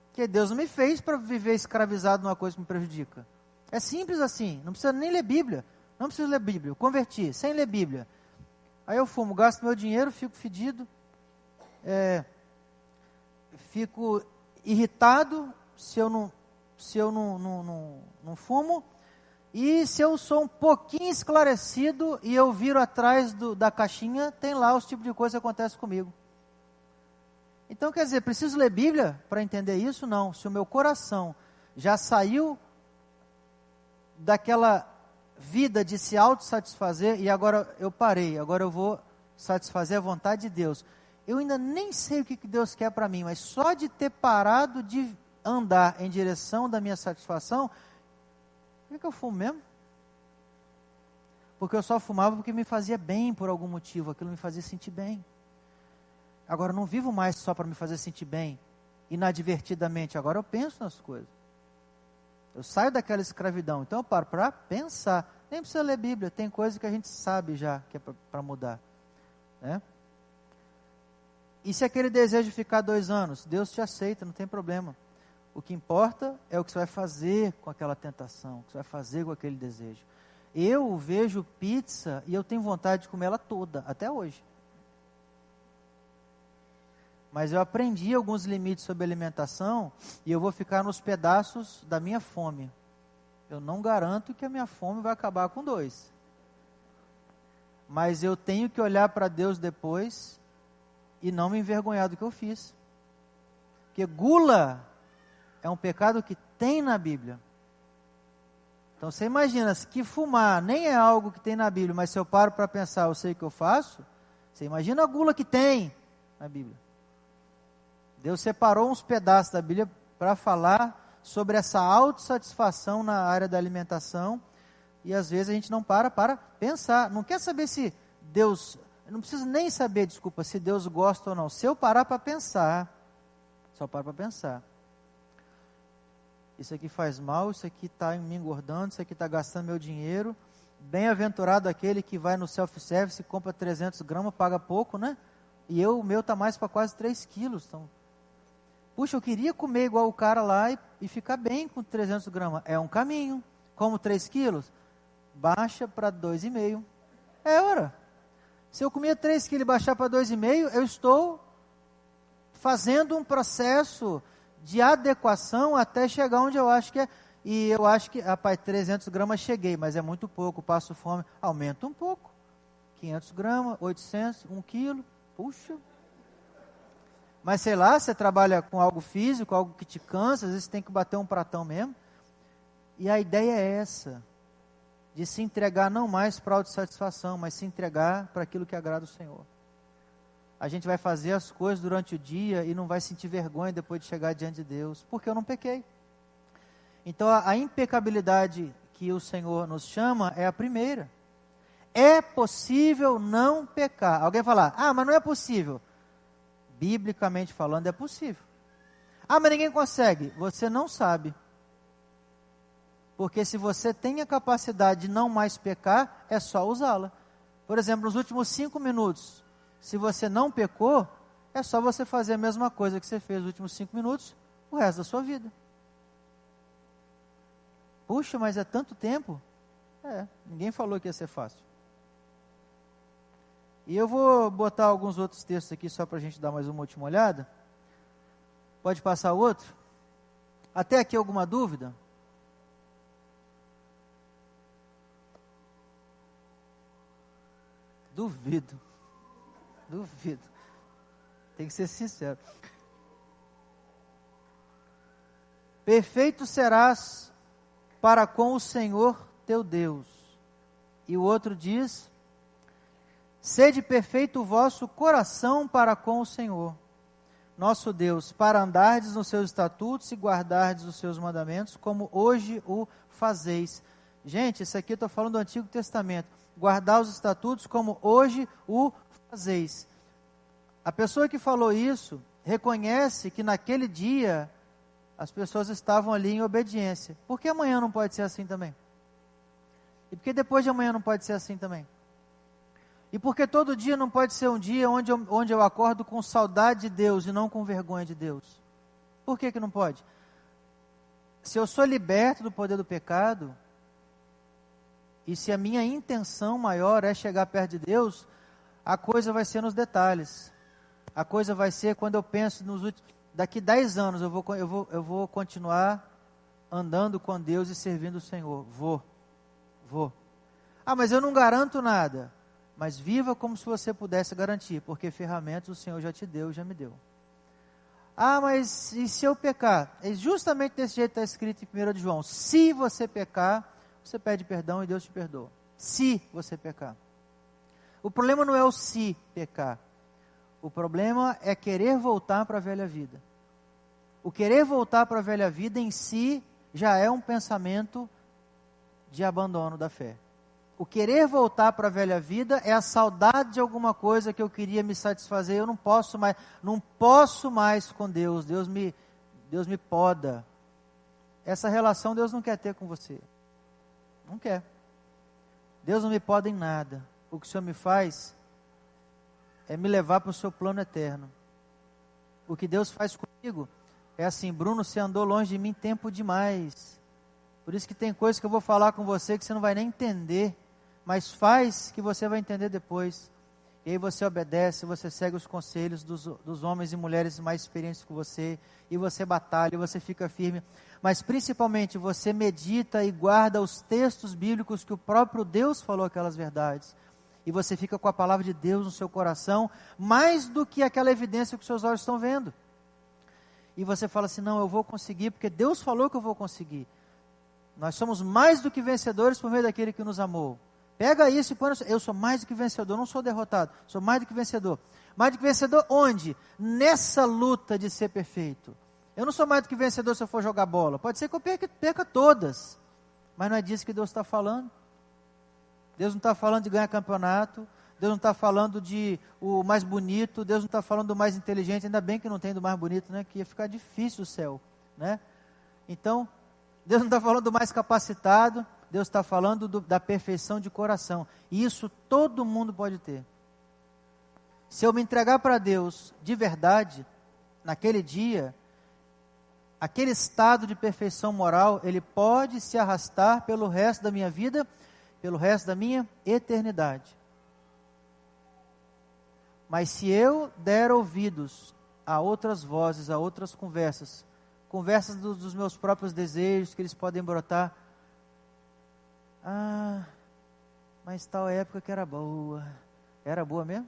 Porque Deus não me fez para viver escravizado numa coisa que me prejudica. É simples assim, não precisa nem ler Bíblia. Não preciso ler Bíblia, eu converti, sem ler Bíblia. Aí eu fumo, gasto meu dinheiro, fico fedido, fico irritado se eu não se eu não fumo, e se eu sou um pouquinho esclarecido e eu viro atrás da caixinha, tem lá os tipos de coisa que acontecem comigo. Então, quer dizer, preciso ler Bíblia para entender isso? Não. Se o meu coração já saiu daquela vida de se autossatisfazer e agora eu parei, agora eu vou satisfazer a vontade de Deus. Eu ainda nem sei o que Deus quer para mim, mas só de ter parado de andar em direção da minha satisfação, por que eu fumo mesmo? Porque eu só fumava porque me fazia bem por algum motivo, aquilo me fazia sentir bem. Agora eu não vivo mais só para me fazer sentir bem, inadvertidamente, agora eu penso nas coisas. Eu saio daquela escravidão, então eu paro para pensar. Nem precisa ler Bíblia, tem coisa que a gente sabe já que é para mudar. Né? E se aquele desejo ficar 2 anos, Deus te aceita, não tem problema. O que importa é o que você vai fazer com aquela tentação, o que você vai fazer com aquele desejo. Eu vejo pizza e eu tenho vontade de comer ela toda, até hoje. Mas eu aprendi alguns limites sobre alimentação e eu vou ficar nos pedaços da minha fome. Eu não garanto que a minha fome vai acabar com 2. Mas eu tenho que olhar para Deus depois e não me envergonhar do que eu fiz. Porque gula é um pecado que tem na Bíblia. Então você imagina, que fumar nem é algo que tem na Bíblia, mas se eu paro para pensar, eu sei o que eu faço, você imagina a gula que tem na Bíblia. Deus separou uns pedaços da Bíblia para falar sobre essa autossatisfação na área da alimentação, e às vezes a gente não para pensar, não quer saber se Deus, não precisa nem saber, desculpa, se Deus gosta ou não, se eu parar para pensar, só paro para pensar, isso aqui faz mal, isso aqui está me engordando, isso aqui está gastando meu dinheiro, bem-aventurado aquele que vai no self-service, compra 300 gramas, paga pouco, né? E o meu está mais para quase 3 quilos, então... Puxa, eu queria comer igual o cara lá e ficar bem com 300 gramas. É um caminho. Como 3 quilos, baixa para 2,5. É hora. Se eu comer 3 quilos e baixar para 2,5, eu estou fazendo um processo de adequação até chegar onde eu acho que é. E eu acho que, rapaz, 300 gramas cheguei, mas é muito pouco, passo fome. Aumenta um pouco. 500 gramas, 800, 1 quilo. Puxa. Mas sei lá, você trabalha com algo físico, algo que te cansa, às vezes você tem que bater um pratão mesmo. E a ideia é essa, de se entregar não mais para a autossatisfação, mas se entregar para aquilo que agrada o Senhor. A gente vai fazer as coisas durante o dia e não vai sentir vergonha depois de chegar diante de Deus, porque eu não pequei. Então a impecabilidade que o Senhor nos chama é a primeira. É possível não pecar. Alguém falar, mas não é possível. Biblicamente falando, é possível. Mas ninguém consegue. Você não sabe. Porque se você tem a capacidade de não mais pecar, é só usá-la. Por exemplo, nos últimos 5 minutos, se você não pecou, é só você fazer a mesma coisa que você fez nos últimos 5 minutos, o resto da sua vida. Puxa, mas é tanto tempo? Ninguém falou que ia ser fácil. E eu vou botar alguns outros textos aqui só para a gente dar mais uma última olhada. Pode passar o outro? Até aqui alguma dúvida? Duvido. Tem que ser sincero. Perfeito serás para com o Senhor teu Deus. E o outro diz... Sede perfeito o vosso coração para com o Senhor, nosso Deus, para andardes nos seus estatutos e guardardes os seus mandamentos, como hoje o fazeis. Gente, isso aqui eu estou falando do Antigo Testamento. Guardar os estatutos como hoje o fazeis. A pessoa que falou isso, reconhece que naquele dia, as pessoas estavam ali em obediência. Por que amanhã não pode ser assim também? E por que depois de amanhã não pode ser assim também? E porque todo dia não pode ser um dia onde eu acordo com saudade de Deus e não com vergonha de Deus? Por que não pode? Se eu sou liberto do poder do pecado, e se a minha intenção maior é chegar perto de Deus, a coisa vai ser nos detalhes. A coisa vai ser quando eu penso daqui 10 anos eu vou continuar andando com Deus e servindo o Senhor. Vou. Ah, mas eu não garanto nada. Mas viva como se você pudesse garantir, porque ferramentas o Senhor já te deu, já me deu. Ah, mas e se eu pecar? É justamente desse jeito que está escrito em 1 de João. Se você pecar, você pede perdão e Deus te perdoa. Se você pecar. O problema não é o se pecar. O problema é querer voltar para a velha vida. O querer voltar para a velha vida em si já é um pensamento de abandono da fé. O querer voltar para a velha vida é a saudade de alguma coisa que eu queria me satisfazer. Eu não posso mais com Deus. Deus me poda. Essa relação Deus não quer ter com você. Não quer. Deus não me poda em nada. O que o Senhor me faz é me levar para o seu plano eterno. O que Deus faz comigo é assim: Bruno, você andou longe de mim tempo demais. Por isso que tem coisas que eu vou falar com você que você não vai nem entender. Mas faz que você vai entender depois. E aí você obedece, você segue os conselhos dos homens e mulheres mais experientes que você, e você batalha, e você fica firme. Mas principalmente você medita e guarda os textos bíblicos que o próprio Deus falou aquelas verdades. E você fica com a palavra de Deus no seu coração, mais do que aquela evidência que os seus olhos estão vendo. E você fala assim: não, eu vou conseguir, porque Deus falou que eu vou conseguir. Nós somos mais do que vencedores por meio daquele que nos amou. Pega isso e põe no... Eu sou mais do que vencedor, não sou derrotado. Sou mais do que vencedor. Mais do que vencedor onde? Nessa luta de ser perfeito. Eu não sou mais do que vencedor se eu for jogar bola. Pode ser que eu perca todas. Mas não é disso que Deus está falando. Deus não está falando de ganhar campeonato. Deus não está falando de o mais bonito. Deus não está falando do mais inteligente. Ainda bem que não tem do mais bonito, né? Que ia ficar difícil o céu, né? Então, Deus não está falando do mais capacitado. Deus está falando da perfeição de coração. E isso todo mundo pode ter. Se eu me entregar para Deus de verdade, naquele dia, aquele estado de perfeição moral, ele pode se arrastar pelo resto da minha vida, pelo resto da minha eternidade. Mas se eu der ouvidos a outras vozes, a outras conversas dos meus próprios desejos, que eles podem brotar, mas tal época que era boa. Era boa mesmo?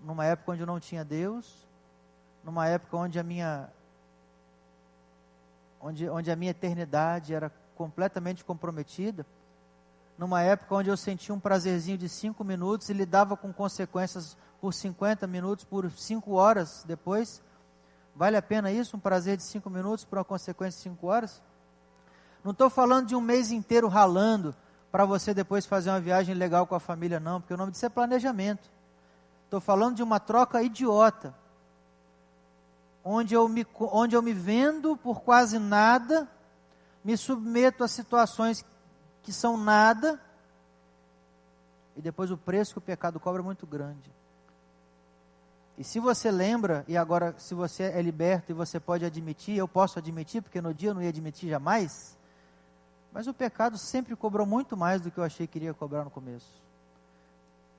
Numa época onde eu não tinha Deus, numa época onde a minha eternidade era completamente comprometida, numa época onde eu sentia um prazerzinho de 5 minutos e lidava com consequências por 50 minutos, por 5 horas depois. Vale a pena isso? Um prazer de 5 minutos por uma consequência de 5 horas? Não estou falando de um mês inteiro ralando para você depois fazer uma viagem legal com a família, não, porque o nome disso é planejamento. Estou falando de uma troca idiota, onde eu me vendo por quase nada, me submeto a situações que são nada, e depois o preço que o pecado cobra é muito grande. E se você lembra, e agora se você é liberto e você pode admitir, eu posso admitir, porque no dia eu não ia admitir jamais, mas o pecado sempre cobrou muito mais do que eu achei que iria cobrar no começo.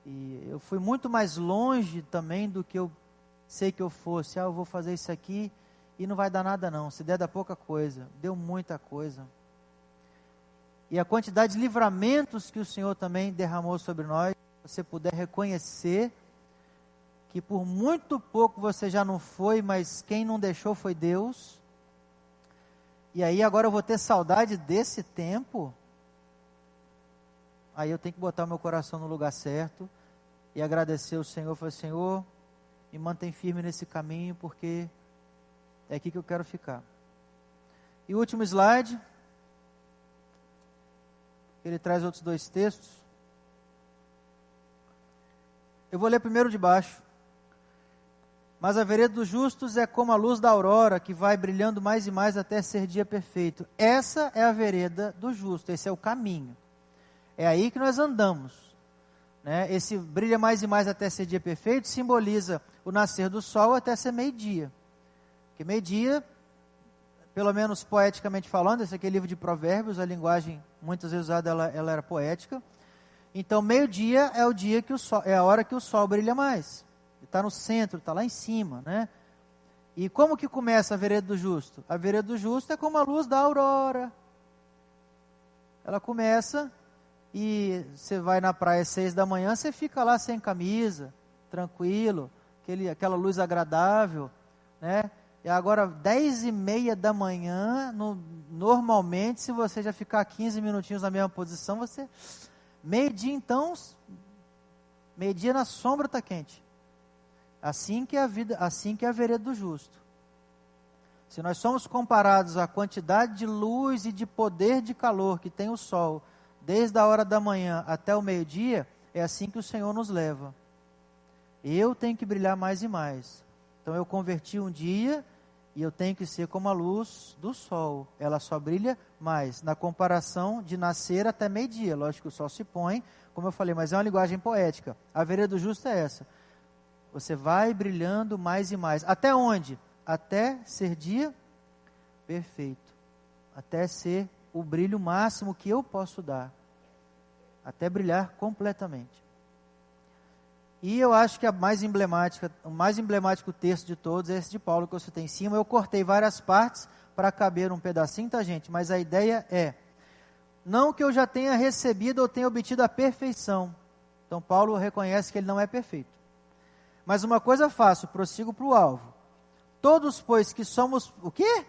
E eu fui muito mais longe também do que eu sei que eu fosse. Eu vou fazer isso aqui e não vai dar nada não. Se der, dá pouca coisa. Deu muita coisa. E a quantidade de livramentos que o Senhor também derramou sobre nós, se você puder reconhecer que por muito pouco você já não foi, mas quem não deixou foi Deus. E aí agora eu vou ter saudade desse tempo. Aí eu tenho que botar o meu coração no lugar certo e agradecer ao Senhor. Falar: Senhor, me mantém firme nesse caminho, porque é aqui que eu quero ficar. E o último slide, ele traz outros 2 textos. Eu vou ler primeiro de baixo. Mas a vereda dos justos é como a luz da aurora, que vai brilhando mais e mais até ser dia perfeito. Essa é a vereda do justo, esse é o caminho. É aí que nós andamos, né? Esse brilha mais e mais até ser dia perfeito simboliza o nascer do sol até ser meio-dia. Porque meio-dia, pelo menos poeticamente falando, esse aqui é livro de Provérbios, a linguagem muitas vezes usada ela era poética. Então meio-dia é o dia que o sol, é a hora que o sol brilha mais. Está no centro, está lá em cima, né? E como que começa a vereda do justo? A vereda do justo é como a luz da aurora. Ela começa e você vai na praia às 6 da manhã, você fica lá sem camisa, tranquilo, aquela luz agradável, né? E agora, 10:30 da manhã, normalmente, se você já ficar 15 minutinhos na mesma posição, você... Meio-dia, então, meio-dia na sombra está quente. Assim que é a vida, assim que é a vereda do justo. Se nós somos comparados à quantidade de luz e de poder de calor que tem o sol, desde a hora da manhã até o meio-dia, é assim que o Senhor nos leva. Eu tenho que brilhar mais e mais. Então eu converti um dia e eu tenho que ser como a luz do sol. Ela só brilha mais, na comparação de nascer até meio-dia. Lógico que o sol se põe, como eu falei, mas é uma linguagem poética. A vereda do justo é essa. Você vai brilhando mais e mais. Até onde? Até ser dia perfeito. Até ser o brilho máximo que eu posso dar. Até brilhar completamente. E eu acho que o mais emblemático texto de todos é esse de Paulo que eu citei em cima. Eu cortei várias partes para caber um pedacinho, tá, gente? Mas a ideia é, não que eu já tenha recebido ou tenha obtido a perfeição. Então Paulo reconhece que ele não é perfeito. Mas uma coisa faço, prossigo para o alvo. Todos, pois, que somos... O quê?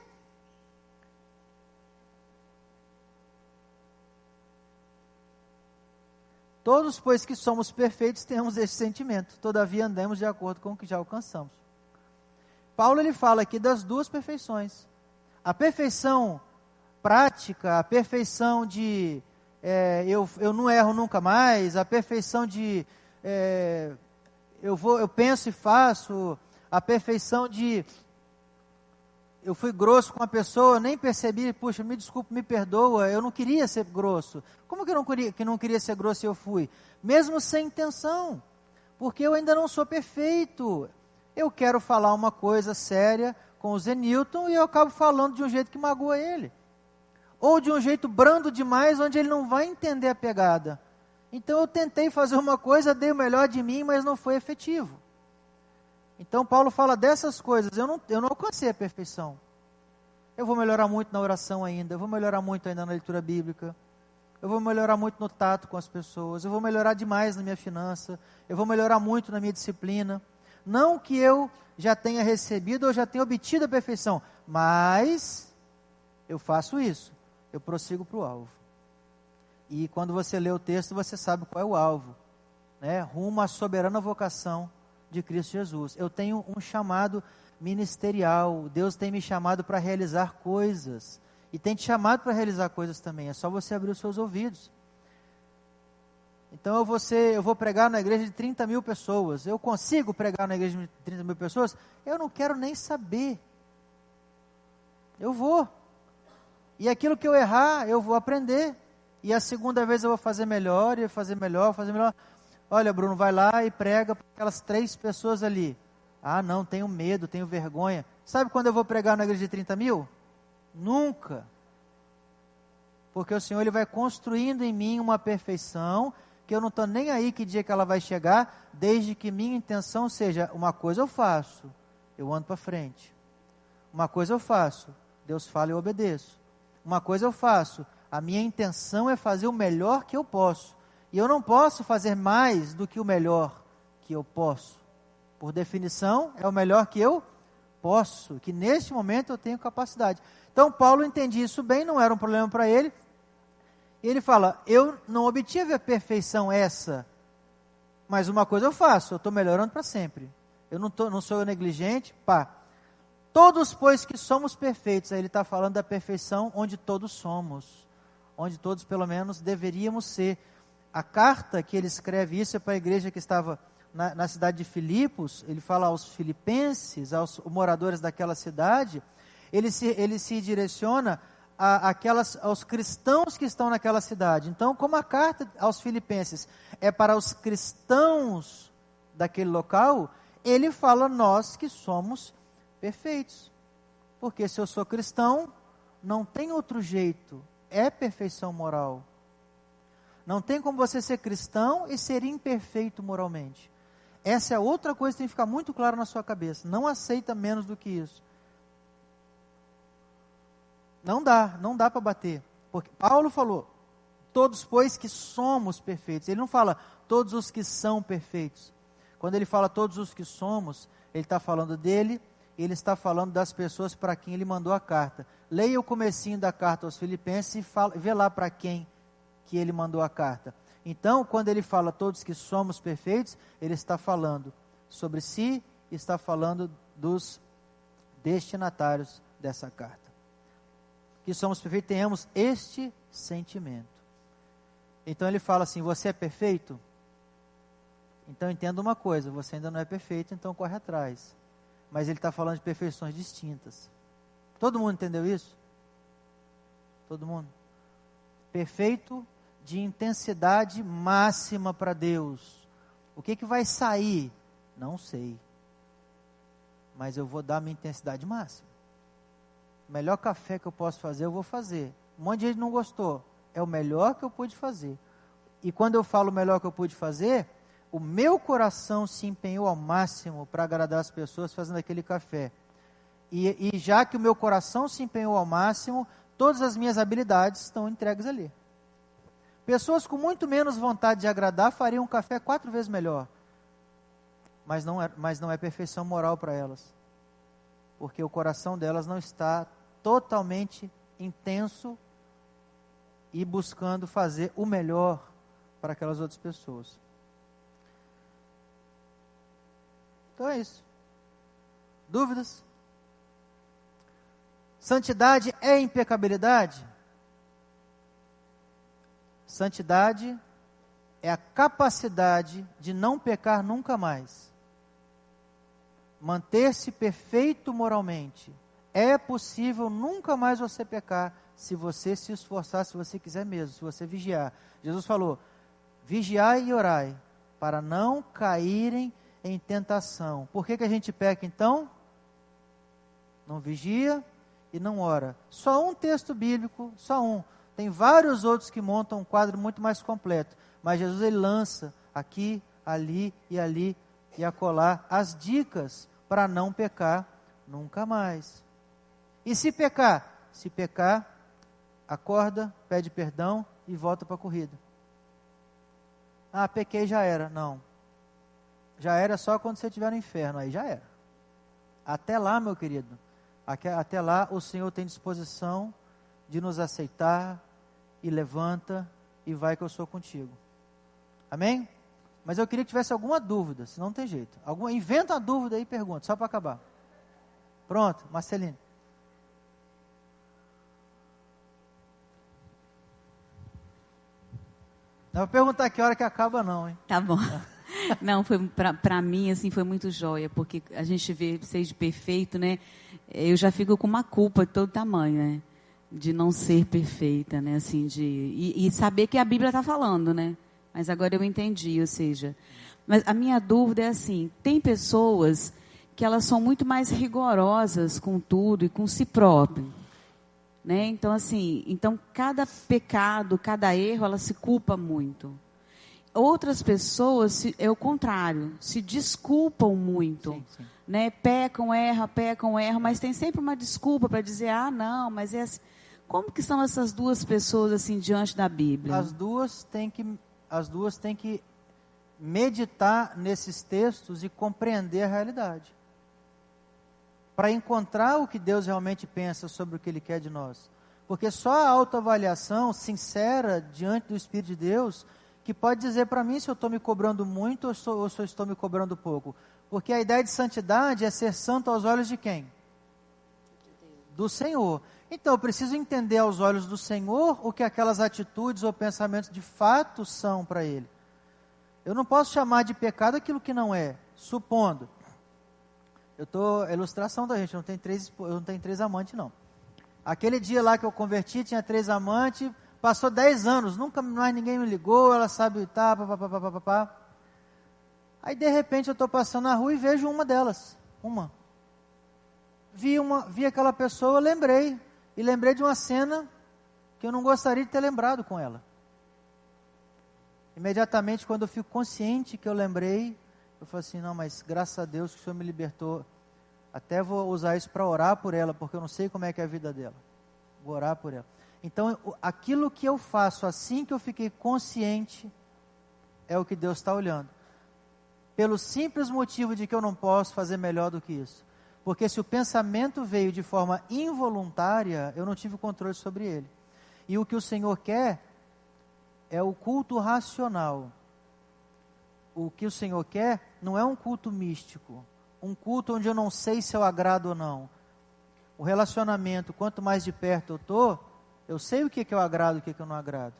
Todos, pois, que somos perfeitos, temos esse sentimento. Todavia, andemos de acordo com o que já alcançamos. Paulo, ele fala aqui das duas perfeições. A perfeição prática, a perfeição de... eu não erro nunca mais. A perfeição de... eu penso e faço. A perfeição de... Eu fui grosso com a pessoa, nem percebi, puxa, me desculpa, me perdoa, eu não queria ser grosso. Como que eu não queria ser grosso e eu fui? Mesmo sem intenção, porque eu ainda não sou perfeito. Eu quero falar uma coisa séria com o Zenilton e eu acabo falando de um jeito que magoa ele. Ou de um jeito brando demais, onde ele não vai entender a pegada. Então eu tentei fazer uma coisa, dei o melhor de mim, mas não foi efetivo. Então Paulo fala dessas coisas, eu não alcancei a perfeição. Eu vou melhorar muito na oração ainda, eu vou melhorar muito ainda na leitura bíblica, eu vou melhorar muito no tato com as pessoas, eu vou melhorar demais na minha finança, eu vou melhorar muito na minha disciplina. Não que eu já tenha recebido ou já tenha obtido a perfeição, mas eu faço isso, eu prossigo para o alvo. E quando você lê o texto, você sabe qual é o alvo, né? Rumo à soberana vocação de Cristo Jesus. Eu tenho um chamado ministerial. Deus tem me chamado para realizar coisas. E tem te chamado para realizar coisas também. É só você abrir os seus ouvidos. Então eu vou pregar na igreja de 30 mil pessoas. Eu consigo pregar na igreja de 30 mil pessoas? Eu não quero nem saber. Eu vou. E aquilo que eu errar, eu vou aprender. E a segunda vez eu vou fazer melhor, e fazer melhor, fazer melhor. Olha, Bruno, vai lá e prega para aquelas 3 pessoas ali. Ah, não, tenho medo, tenho vergonha. Sabe quando eu vou pregar na igreja de 30 mil? Nunca. Porque o Senhor, Ele vai construindo em mim uma perfeição, que eu não estou nem aí que dia que ela vai chegar, desde que minha intenção seja, uma coisa eu faço, eu ando para frente. Uma coisa eu faço, Deus fala e eu obedeço. Uma coisa eu faço, a minha intenção é fazer o melhor que eu posso. E eu não posso fazer mais do que o melhor que eu posso. Por definição, é o melhor que eu posso, que neste momento eu tenho capacidade. Então, Paulo entendia isso bem, não era um problema para ele. E ele fala, eu não obtive a perfeição essa, mas uma coisa eu faço, eu estou melhorando para sempre. Eu não sou negligente, pá. Todos, pois, que somos perfeitos, aí ele está falando da perfeição onde todos somos, onde todos, pelo menos, deveríamos ser. A carta que ele escreve, isso é para a igreja que estava na cidade de Filipos, ele fala aos filipenses, aos moradores daquela cidade, ele se direciona aos cristãos que estão naquela cidade. Então, como a carta aos filipenses é para os cristãos daquele local, ele fala nós que somos perfeitos. Porque se eu sou cristão, não tem outro jeito, é perfeição moral. Não tem como você ser cristão e ser imperfeito moralmente. Essa é outra coisa que tem que ficar muito claro na sua cabeça. Não aceita menos do que isso. Não dá para bater. Porque Paulo falou, todos pois que somos perfeitos. Ele não fala todos os que são perfeitos. Quando ele fala todos os que somos, ele está falando dele, ele está falando das pessoas para quem ele mandou a carta. Leia o comecinho da carta aos Filipenses e vê lá para quem que ele mandou a carta. Então, quando ele fala todos que somos perfeitos, ele está falando sobre si, está falando dos destinatários dessa carta. Que somos perfeitos, tenhamos este sentimento. Então ele fala assim, você é perfeito? Então entenda uma coisa, você ainda não é perfeito, então corre atrás. Mas ele está falando de perfeições distintas. Todo mundo entendeu isso? Todo mundo? Perfeito de intensidade máxima para Deus. O que vai sair? Não sei. Mas eu vou dar a minha intensidade máxima. O melhor café que eu posso fazer, eu vou fazer. Um monte de gente não gostou. É o melhor que eu pude fazer. E quando eu falo o melhor que eu pude fazer, o meu coração se empenhou ao máximo para agradar as pessoas fazendo aquele café. E já que o meu coração se empenhou ao máximo, todas as minhas habilidades estão entregues ali. Pessoas com muito menos vontade de agradar fariam um café 4 vezes melhor. Mas não é perfeição moral para elas. Porque o coração delas não está totalmente intenso e buscando fazer o melhor para aquelas outras pessoas. Então é isso. Dúvidas? Santidade é impecabilidade? Santidade é a capacidade de não pecar nunca mais. Manter-se perfeito moralmente. É possível nunca mais você pecar se você se esforçar, se você quiser mesmo, se você vigiar. Jesus falou, vigiai e orai, para não caírem em tentação. Por que a gente peca então? Não vigia e não ora. Só um texto bíblico, só um. Tem vários outros que montam um quadro muito mais completo. Mas Jesus ele lança aqui, ali e acolá as dicas para não pecar nunca mais. E se pecar? Se pecar, acorda, pede perdão e volta para a corrida. Ah, pequei, já era. Não. Já era só quando você estiver no inferno, aí já era. Até lá, meu querido, até lá o Senhor tem disposição de nos aceitar e levanta e vai que eu sou contigo. Amém? Mas eu queria que tivesse alguma dúvida, senão não tem jeito. Inventa uma dúvida aí e pergunta, só para acabar. Pronto, Marceline. Não vou perguntar que hora que acaba não, hein? Tá bom. Não, foi para mim, assim, foi muito joia, porque a gente vê vocês de perfeito, né? Eu já fico com uma culpa de todo tamanho, né? De não ser perfeita, né? Assim, e saber que a Bíblia está falando, né? Mas agora eu entendi, ou seja... Mas a minha dúvida é assim, tem pessoas que elas são muito mais rigorosas com tudo e com si próprio, né? Então, assim, cada pecado, cada erro, ela se culpa muito. Outras pessoas, é o contrário, se desculpam muito, sim. Né? Pecam, erram, mas tem sempre uma desculpa para dizer, não, mas é assim. Como que são essas duas pessoas assim diante da Bíblia? As duas têm que meditar nesses textos e compreender a realidade. Para encontrar o que Deus realmente pensa sobre o que Ele quer de nós. Porque só a autoavaliação sincera diante do Espírito de Deus que pode dizer para mim se eu estou me cobrando muito ou se eu estou me cobrando pouco. Porque a ideia de santidade é ser santo aos olhos de quem? Do Senhor. Então eu preciso entender aos olhos do Senhor o que aquelas atitudes ou pensamentos de fato são para Ele. Eu não posso chamar de pecado aquilo que não é. Supondo, ilustração da gente, eu não tenho 3 amantes não. Aquele dia lá que eu converti, tinha 3 amantes, passou 10 anos, nunca mais ninguém me ligou, ela sabe, papapá. Aí de repente eu estou passando na rua e vejo uma delas, Vi aquela pessoa, lembrei de uma cena que eu não gostaria de ter lembrado com ela. Imediatamente, quando eu fico consciente que eu lembrei, Eu falei assim, não, mas graças a Deus que o Senhor me libertou. Até vou usar isso para orar por ela, porque eu não sei como é que é a vida dela. Vou orar por ela. Então, aquilo que eu faço assim que eu fiquei consciente, é o que Deus está olhando. Pelo simples motivo de que eu não posso fazer melhor do que isso. Porque se o pensamento veio de forma involuntária, eu não tive controle sobre ele. E o que o Senhor quer é o culto racional. O que o Senhor quer não é um culto místico. Um culto onde eu não sei se eu agrado ou não. O relacionamento, quanto mais de perto eu estou, eu sei o que eu agrado e o que eu não agrado.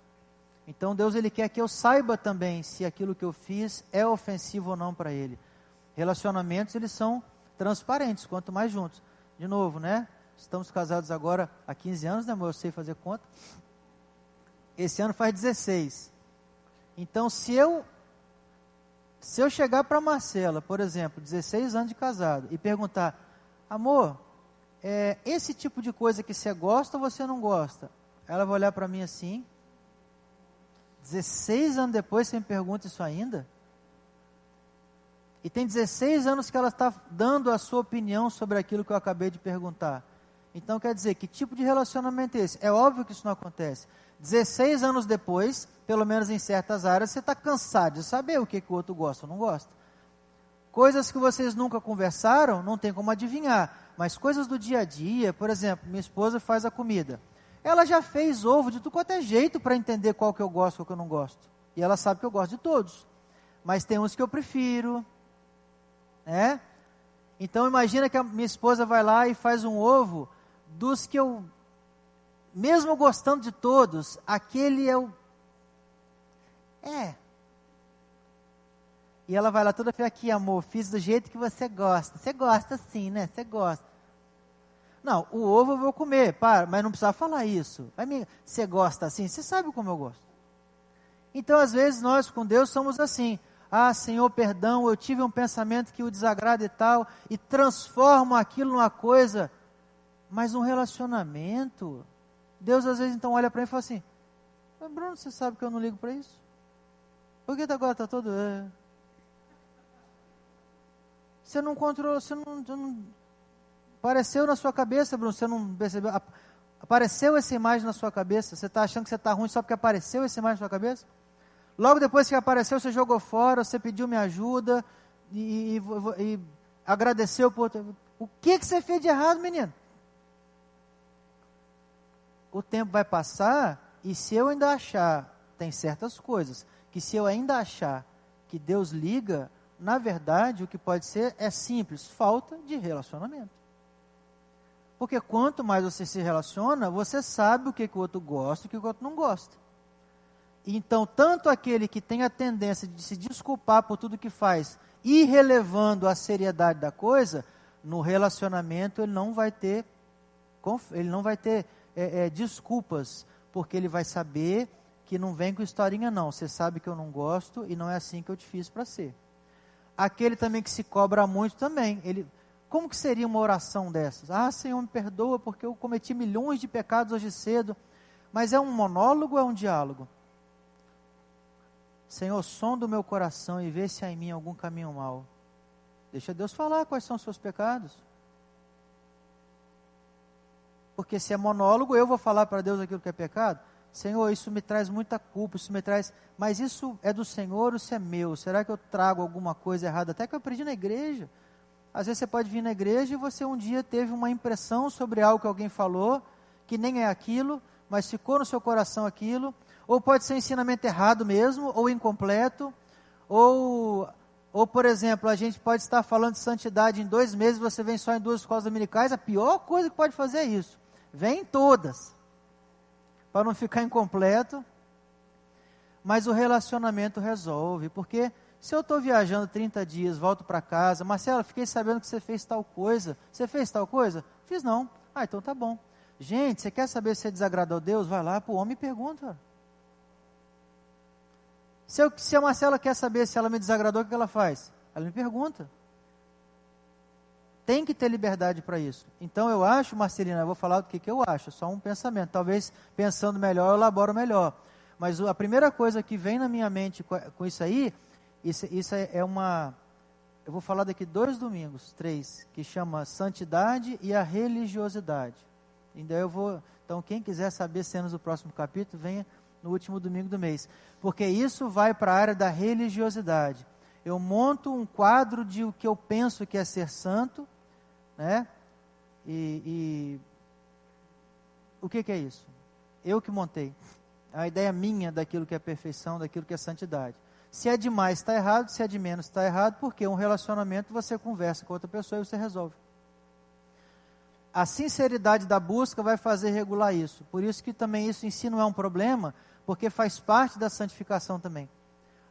Então Deus, Ele quer que eu saiba também se aquilo que eu fiz é ofensivo ou não para Ele. Relacionamentos, eles são transparentes, quanto mais juntos. De novo, né? Estamos casados agora há 15 anos, né, amor? Eu sei fazer conta. Esse ano faz 16. Então, se eu chegar para a Marcela, por exemplo, 16 anos de casado, e perguntar, amor, esse tipo de coisa que você gosta ou você não gosta? Ela vai olhar para mim assim, 16 anos depois você me pergunta isso ainda? E tem 16 anos que ela está dando a sua opinião sobre aquilo que eu acabei de perguntar. Então quer dizer, que tipo de relacionamento é esse? É óbvio que isso não acontece. 16 anos depois, pelo menos em certas áreas, você está cansado de saber o que o outro gosta ou não gosta. Coisas que vocês nunca conversaram, não tem como adivinhar. Mas coisas do dia a dia, por exemplo, minha esposa faz a comida. Ela já fez ovo de tudo quanto é jeito para entender qual que eu gosto e qual que eu não gosto. E ela sabe que eu gosto de todos. Mas tem uns que eu prefiro. Né? Então imagina que a minha esposa vai lá e faz um ovo dos que eu, mesmo gostando de todos, aquele é o... E ela vai lá toda feia, aqui amor, fiz do jeito que você gosta. Você gosta sim, né? Você gosta. Não, o ovo eu vou comer, mas não precisa falar isso. Você gosta assim? Você sabe como eu gosto. Então às vezes nós com Deus somos assim. Ah, Senhor, perdão, eu tive um pensamento que o desagrada e tal, e transformo aquilo numa coisa, mas um relacionamento, Deus às vezes então olha para mim e fala assim, Bruno, você sabe que eu não ligo para isso? Por que agora está todo... Você não controlou, você não... Apareceu na sua cabeça, Bruno, você não percebeu? Apareceu essa imagem na sua cabeça, você está achando que você está ruim só porque apareceu essa imagem na sua cabeça? Logo depois que apareceu, você jogou fora, você pediu minha ajuda e agradeceu por... O que você fez de errado, menino? O tempo vai passar e se eu ainda achar, tem certas coisas, que se eu ainda achar que Deus liga, na verdade o que pode ser é simples, falta de relacionamento. Porque quanto mais você se relaciona, você sabe o que o outro gosta e o que o outro não gosta. Então, tanto aquele que tem a tendência de se desculpar por tudo que faz, irrelevando a seriedade da coisa, no relacionamento ele não vai ter desculpas, porque ele vai saber que não vem com historinha não, você sabe que eu não gosto e não é assim que eu te fiz para ser. Aquele também que se cobra muito também, como que seria uma oração dessas? Ah, Senhor, me perdoa porque eu cometi milhões de pecados hoje cedo, mas é um monólogo ou é um diálogo? Senhor, sonda o meu coração e vê se há em mim algum caminho mau. Deixa Deus falar quais são os seus pecados. Porque se é monólogo, eu vou falar para Deus aquilo que é pecado. Senhor, isso me traz muita culpa, mas isso é do Senhor ou isso é meu? Será que eu trago alguma coisa errada? Até que eu aprendi na igreja. Às vezes você pode vir na igreja e você um dia teve uma impressão sobre algo que alguém falou, que nem é aquilo, mas ficou no seu coração aquilo. Ou pode ser um ensinamento errado mesmo, ou incompleto, ou por exemplo, a gente pode estar falando de santidade em 2 meses, você vem só em 2 escolas dominicais, a pior coisa que pode fazer é isso. Vem em todas, para não ficar incompleto, mas o relacionamento resolve, porque se eu estou viajando 30 dias, volto para casa, Marcelo, fiquei sabendo que você fez tal coisa, você fez tal coisa? Fiz não, então tá bom. Gente, você quer saber se você desagradou a Deus? Vai lá para o homem e pergunta. Se a Marcela quer saber se ela me desagradou, o que ela faz? Ela me pergunta. Tem que ter liberdade para isso. Então eu acho, Marcelina, eu vou falar do que eu acho, só um pensamento. Talvez pensando melhor, eu elaboro melhor. Mas a primeira coisa que vem na minha mente com isso aí, isso é eu vou falar daqui 2 domingos, 3, que chama Santidade e a Religiosidade. Então quem quiser saber cenas do próximo capítulo, venha no último domingo do mês. Porque isso vai para a área da religiosidade. Eu monto um quadro de o que eu penso que é ser santo, né? E o que é isso? Eu que montei. A ideia minha daquilo que é perfeição, daquilo que é santidade. Se é demais, está errado. Se é de menos, está errado. Porque um relacionamento, você conversa com outra pessoa e você resolve. A sinceridade da busca vai fazer regular isso. Por isso que também isso em si não é um problema, porque faz parte da santificação também.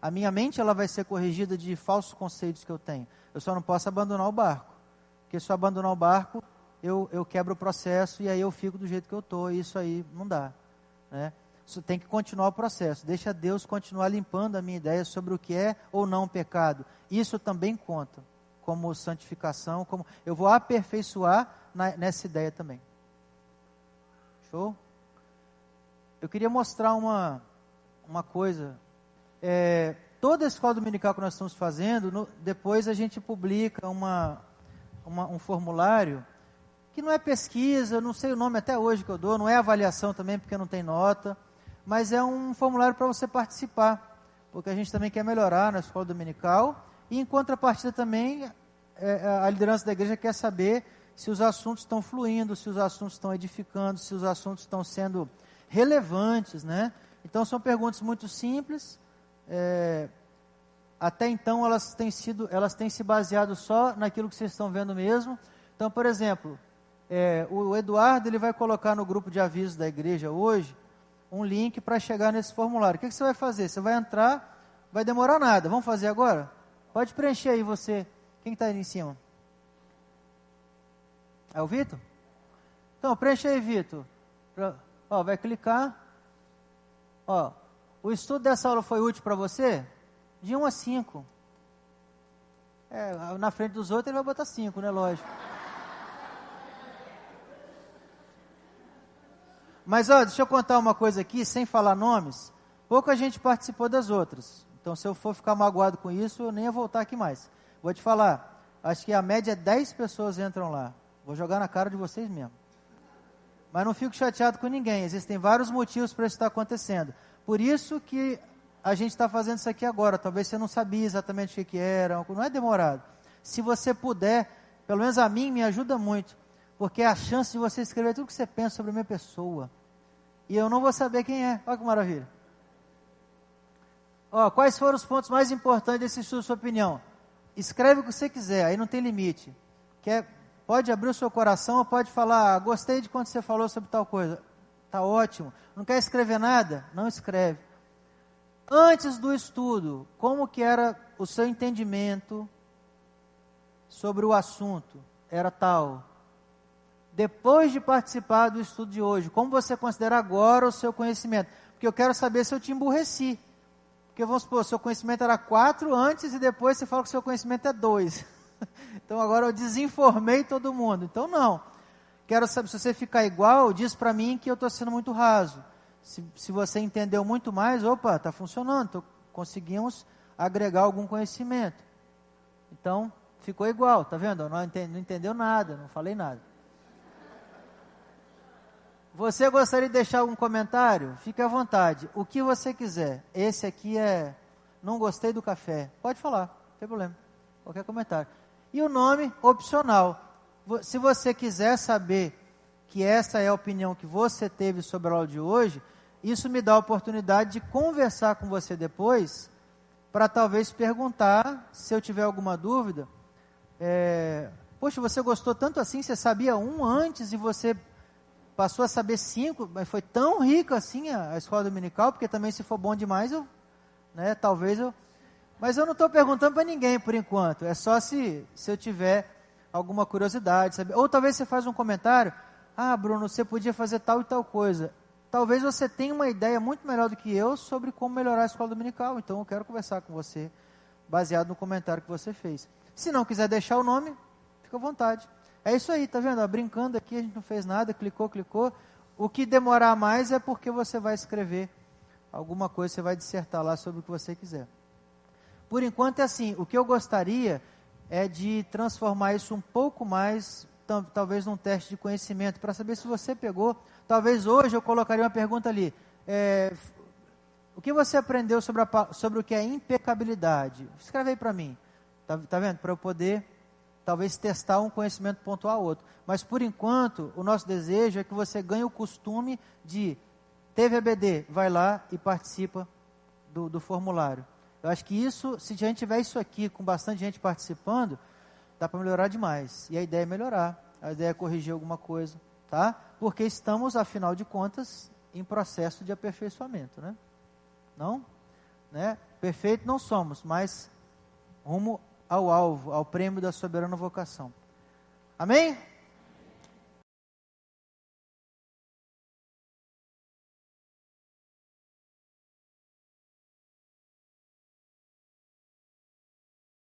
A minha mente ela vai ser corrigida de falsos conceitos que eu tenho. Eu só não posso abandonar o barco. Porque se eu abandonar o barco, eu quebro o processo e aí eu fico do jeito que eu estou. E isso aí não dá, né? Isso tem que continuar o processo. Deixa Deus continuar limpando a minha ideia sobre o que é ou não pecado. Isso também conta como santificação, como eu vou aperfeiçoar nessa ideia também. Show? Eu queria mostrar uma coisa. Toda a escola dominical que nós estamos fazendo, depois a gente publica um formulário que não é pesquisa, eu não sei o nome até hoje que eu dou, não é avaliação também porque não tem nota, mas é um formulário para você participar, porque a gente também quer melhorar na escola dominical, e em contrapartida também a liderança da igreja quer saber se os assuntos estão fluindo, se os assuntos estão edificando, se os assuntos estão sendo relevantes, né? Então são perguntas muito simples. Até então elas têm se baseado só naquilo que vocês estão vendo mesmo. Então, por exemplo, o Eduardo ele vai colocar no grupo de avisos da igreja hoje um link para chegar nesse formulário. O que você vai fazer? Você vai entrar, vai demorar nada. Vamos fazer agora? Pode preencher aí você. Quem está aí em cima? É o Vitor? Então, preenche aí, Vitor. Vai clicar. O estudo dessa aula foi útil para você? De 1 a 5. Na frente dos outros ele vai botar 5, né? Lógico. Mas, deixa eu contar uma coisa aqui, sem falar nomes. Pouca gente participou das outras. Então, se eu for ficar magoado com isso, eu nem ia voltar aqui mais. Vou te falar, acho que a média é 10 pessoas entram lá. Vou jogar na cara de vocês mesmo. Mas não fico chateado com ninguém. Existem vários motivos para isso estar acontecendo. Por isso que a gente está fazendo isso aqui agora. Talvez você não sabia exatamente o que era. Não é demorado. Se você puder, pelo menos a mim me ajuda muito. Porque é a chance de você escrever tudo que você pensa sobre a minha pessoa. E eu não vou saber quem é. Olha que maravilha. Quais foram os pontos mais importantes desse estudo, sua opinião? Escreve o que você quiser, aí não tem limite. Pode abrir o seu coração ou pode falar, gostei de quando você falou sobre tal coisa. Está ótimo. Não quer escrever nada? Não escreve. Antes do estudo, como que era o seu entendimento sobre o assunto? Era tal. Depois de participar do estudo de hoje, como você considera agora o seu conhecimento? Porque eu quero saber se eu te emburreci. Porque vamos supor, o seu conhecimento era 4 antes e depois você fala que o seu conhecimento é 2. Então agora eu desinformei todo mundo. Então não. Quero saber, se você ficar igual, diz para mim que eu estou sendo muito raso. Se você entendeu muito mais, está funcionando. Conseguimos agregar algum conhecimento. Então, ficou igual, tá vendo? Não entendeu nada, não falei nada. Você gostaria de deixar algum comentário? Fique à vontade. O que você quiser. Esse aqui não gostei do café. Pode falar, não tem problema. Qualquer comentário. E o nome, opcional. Se você quiser saber que essa é a opinião que você teve sobre a aula de hoje, isso me dá a oportunidade de conversar com você depois, para talvez perguntar, se eu tiver alguma dúvida, poxa, você gostou tanto assim, você sabia 1 antes e você passou a saber 5, mas foi tão rica assim a escola dominical, porque também se for bom demais, mas eu não estou perguntando para ninguém por enquanto, é só se eu tiver alguma curiosidade, sabe? Ou talvez você faz um comentário, Bruno, você podia fazer tal e tal coisa. Talvez você tenha uma ideia muito melhor do que eu sobre como melhorar a escola dominical, então eu quero conversar com você, baseado no comentário que você fez. Se não quiser deixar o nome, fica à vontade. É isso aí, tá vendo? Brincando aqui, a gente não fez nada, clicou. O que demorar mais é porque você vai escrever alguma coisa, você vai dissertar lá sobre o que você quiser. Por enquanto é assim, o que eu gostaria é de transformar isso um pouco mais, talvez num teste de conhecimento, para saber se você pegou. Talvez hoje eu colocaria uma pergunta ali. O que você aprendeu sobre o que é impecabilidade? Escreve aí para mim. Tá vendo? Para eu poder, talvez, testar um conhecimento pontual outro. Mas, por enquanto, o nosso desejo é que você ganhe o costume de, teve EBD, vai lá e participa do formulário. Eu acho que isso, se a gente tiver isso aqui, com bastante gente participando, dá para melhorar demais. E a ideia é melhorar. A ideia é corrigir alguma coisa, tá? Porque estamos, afinal de contas, em processo de aperfeiçoamento, né? Não? Né? Perfeito não somos, mas rumo ao alvo, ao prêmio da soberana vocação. Amém?